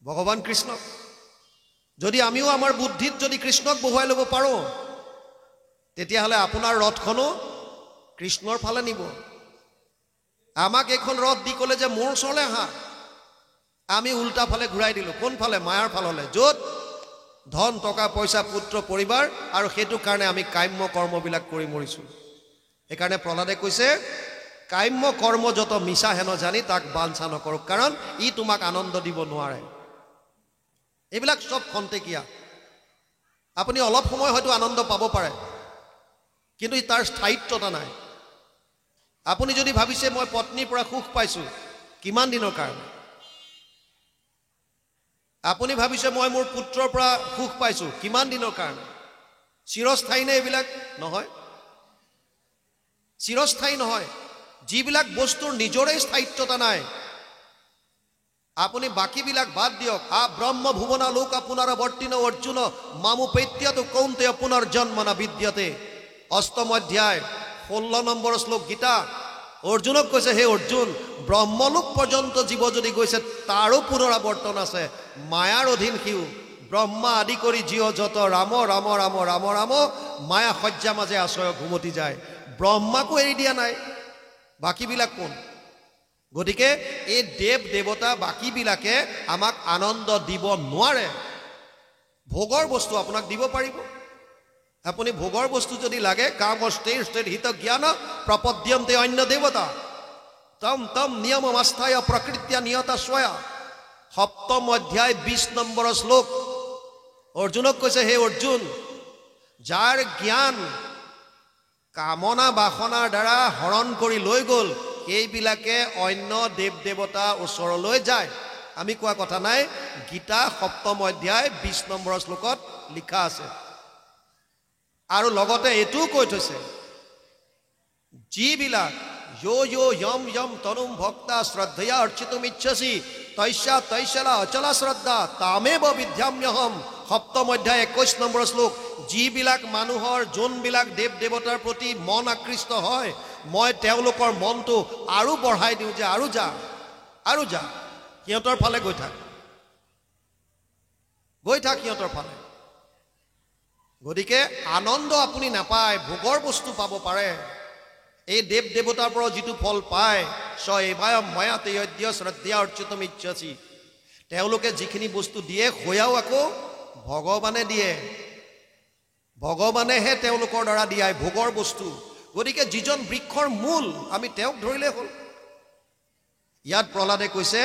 ভগৱান কৃষ্ণক যদি আমিও আমাৰ বুদ্ধিত যদি কৃষ্ণক বহুৱাই ল'ব পাৰোঁ তেতিয়াহ'লে আপোনাৰ ৰথখনো কৃষ্ণৰ ফালে নিব আমাক এইখন ৰথ দি ক'লে যে মোৰ ওচৰলৈ আহা আমি উল্টা ফালে ঘূৰাই দিলোঁ কোনফালে মায়াৰ ফাললৈ য'ত ধন টকা পইচা পুত্ৰ পৰিবাৰ আৰু সেইটো কাৰণে আমি কাম্য কৰ্মবিলাক কৰি মৰিছোঁ সেইকাৰণে প্ৰহ্লাদে কৈছে কাম্য কৰ্ম যত মিছা হেন জানি তাক বাঞ্ছা নকৰক কাৰণ ই তোমাক আনন্দ দিব নোৱাৰে এইবিলাক সব খন্তেকীয়া আপুনি অলপ সময় হয়তো আনন্দ পাব পাৰে কিন্তু তাৰ স্থায়িত্বতা নাই আপুনি যদি ভাবিছে মই পত্নীৰ পৰা সুখ পাইছোঁ কিমান দিনৰ কাৰণে আপুনি ভাবিছে মই মোৰ পুত্ৰৰ পৰা সুখ পাইছোঁ কিমান দিনৰ কাৰণে চিৰস্থায়ী নে এইবিলাক নহয় চিৰস্থায়ী নহয় যিবিলাক বস্তুৰ নিজৰে স্থায়িত্বতা নাই আপুনি বাকিবিলাক বাদ দিয়ক ব্ৰহ্ম ভুৱনা লোক আপোনাৰ বৰ্তিন অৰ্জুন মামুপেত্যত কৌন্তেয় পুনৰ্জন্ম ন বিদ্যতে অষ্টম অধ্যায় 16 নম্বৰ শ্লোক গীতা অৰ্জুনক কৈছে হে অৰ্জুন ব্ৰহ্মলোক পৰ্যন্ত জীৱ যদি গৈছে তাৰো পুনৰাৱৰ্তন আছে মায়াৰ অধীন সিও ব্ৰহ্মা আদি কৰি জীৱ যত ৰাম ৰাম ৰাম ৰাম ৰাম মায়া সজ্জা মাজে আশ্ৰয় ঘুমতি যায় ব্ৰহ্মাকো এৰি দিয়া নাই বাকিবিলাক কোন গতিকে এই দেৱতা বাকিবিলাকে আমাক আনন্দ দিব নোৱাৰে ভোগৰ বস্তু আপোনাক দিব পাৰিব আপুনি ভোগৰ বস্তু যদি লাগে কাম স্থিৰ হিত জ্ঞান প্ৰপদ্যন্তে অন্য দেৱতা তম নিয়মমাস্থায় প্ৰকৃত্য নিয়তা স্বয়া সপ্তম অধ্যায় 20 নম্বৰ শ্লোক অৰ্জুনক কৈছে হে অৰ্জুন যাৰ জ্ঞান কামনা বাসনাৰ দ্বাৰা হৰণ কৰি লৈ গ'ল এইবিলাকে অন্য দেৱতা ওচৰলৈ যায় আমি কোৱা কথা নাই গীতা সপ্তম অধ্যায় 20 নম্বৰ শ্লোকত লিখা আছে আৰু লগতে এটো কৈ থৈছে যিবিলাক য়ম তনুম ভক্তা শ্ৰদ্ধয়া অৰ্চিতুম ইচ্ছসি তৈশলা অচলা শ্ৰদ্ধা তামেব বিদ্যাম্যহম সপ্তম অধ্যায় 21 নম্বৰ শ্লোক যিবিলাক মানুহৰ যোনবিলাক দেৱতাৰ প্ৰতি মন আকৃষ্ট হয় মই তেওঁলোকৰ মনটো আৰু বঢ়াই দিওঁ যে আৰু যা সিহঁতৰ ফালে গৈ থাক সিহঁতৰ ফালে গতিকে আনন্দ আপুনি নাপায় ভোগৰ বস্তু পাব পাৰে এই দেৱতাৰ পৰা যিটো ফল পায় সয়বায় ময়াতে যদ্য শ্ৰদ্ধা অৰ্চিতুম ইচ্ছসি তেওঁলোকে যিখিনি বস্তু দিয়ে খোয়াও আকৌ ভগৱানে দিয়ে ভগৱানেহে তেওঁলোকৰ দ্বাৰা দিয়ায় ভোগৰ বস্তু গতিকে যিজন বৃক্ষৰ মূল আমি তেওঁক ধৰিলে হ'ল ইয়াত প্ৰহ্লাদে কৈছে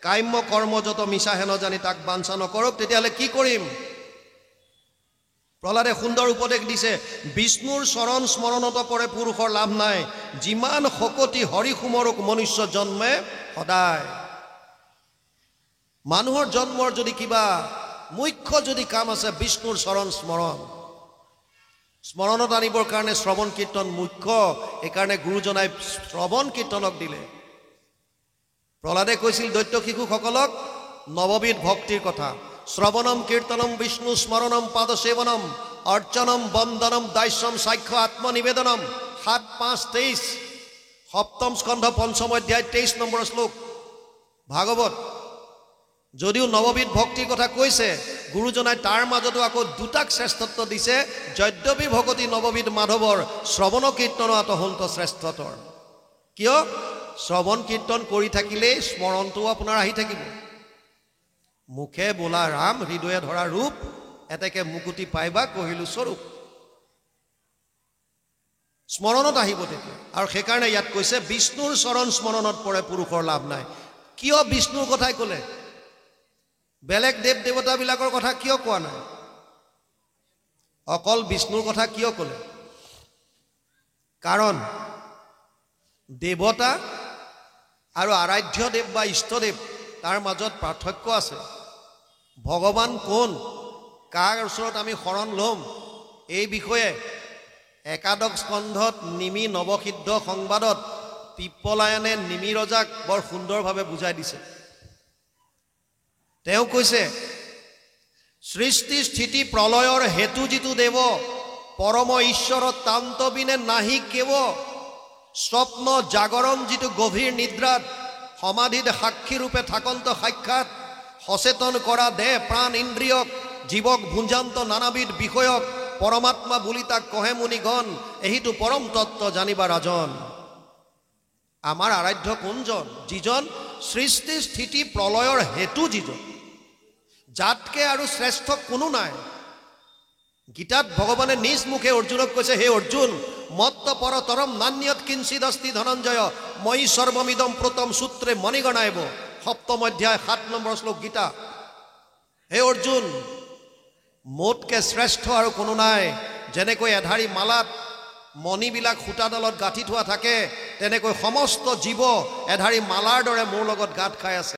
কাম্য কৰ্ম যত মিছা হেন জানি তাক বাঞ্ছা নকৰক তেতিয়াহ'লে কি কৰিম প্ৰহ্লাদে সুন্দৰ উপদেশ দিছে বিষ্ণুৰ চৰণ স্মৰণত পৰে পুৰুষৰ লাভ নাই যিমান শকতি হৰি সুমৰক মনুষ্য জন্মে সদায় মানুহৰ জন্মৰ যদি কিবা মুখ্য যদি কাম আছে বিষ্ণুৰ চৰণ স্মৰণত আনিবৰ কাৰণে শ্ৰৱণ কীৰ্তন মুখ্য এইকাৰণে গুৰুজনাই শ্ৰৱণ কীৰ্তনক দিলে প্ৰহ্লাদে কৈছিল দৈত্য শিশুসকলক নৱবিধ ভক্তিৰ কথা শ্ৰৱণম কীৰ্তনম বিষ্ণু স্মৰণম পাদসেৱনম অৰ্চনম বন্দনম দাস্যম সাক্ষ্য আত্মনিবেদনম 7-5-23 সপ্তম স্কন্ধ পঞ্চম অধ্যায় 23 নম্বৰ শ্লোক ভাগৱত যদিও নৱবিধ ভক্তিৰ কথা কৈছে গুৰুজনাই তাৰ মাজতো আকৌ দুটাক শ্ৰেষ্ঠত্ব দিছে যদ্যপি ভগতি নৱবিধ মাধৱৰ শ্ৰৱণ কীৰ্তন আতহন্ত শ্ৰেষ্ঠতৰ কিয় শ্ৰৱণ কীৰ্তন কৰি থাকিলেই স্মৰণটো আপোনাৰ আহি থাকিব মুখে বোলা ৰাম হৃদয়ে ধৰা ৰূপ এতেকে মুকুতি পাইবা কহিলো স্বৰূপ স্মৰণত আহিব তেতিয়া আৰু সেইকাৰণে ইয়াত কৈছে বিষ্ণুৰ চৰণ স্মৰণত পৰে পুৰুষৰ লাভ নাই কিয় বিষ্ণুৰ কথাই ক'লে বেলেগ দেৱ দেৱতাবিলাকৰ কথা কিয় কোৱা নাই অকল বিষ্ণুৰ কথা কিয় ক'লে কাৰণ দেৱতা আৰু আৰাধ্য দেৱ বা ইষ্টদেৱ তাৰ মাজত পাৰ্থক্য আছে ভগৱান কোন কাৰ ওচৰত আমি শৰণ ল'ম এই বিষয়ে একাদশ স্কন্ধত নিমি নৱসিদ্ধ সংবাদত পিপ্পলায়নে নিমি ৰজাক বৰ সুন্দৰভাৱে বুজাই দিছে তেওঁ কৈছে সৃষ্টি স্থিতি প্ৰলয়ৰ হেতু যিটো দেৱ পৰম ঈশ্বৰ তান্তবিনে নাহি কেৱ স্বপ্ন জাগৰণ যিটো গভীৰ নিদ্ৰাত সমাধিত সাক্ষী ৰূপে থাকন্ত সাক্ষাৎ সচেতন কৰা দেহ প্ৰাণ ইন্দ্ৰিয়ক জীৱক ভুঞ্জান্ত নানাবিধ বিষয়ক পৰমাত্মা বুলি তাক কহে মুনিগণ এহিটো পৰম তত্ত্ব জানিবা ৰাজন আমাৰ আৰাধ্য কোনজন যিজন সৃষ্টি স্থিতি প্ৰলয়ৰ হেতু যিজন যাতকে আৰু শ্ৰেষ্ঠ কোনো নাই গীতাত ভগৱানে নিজ মুখে অৰ্জুনক কৈছে হে অৰ্জুন মত্ত পৰতৰম নান্যত কিঞ্চিদস্তি ধনঞ্জয় মই সৰ্বমিদম প্ৰতম সূত্ৰে মণিগণাইব সপ্তম অধ্যায় 7 নম্বৰ শ্লোক গীতা হে অৰ্জুন মোতকে শ্ৰেষ্ঠ আৰু কোনো নাই যেনেকৈ এধাৰী মালাত মণিবিলাক সূতাডালত গাঁঠি থোৱা থাকে তেনেকৈ সমস্ত জীৱ এধাৰী মালাৰ দৰে মোৰ লগত গাঁঠ খাই আছে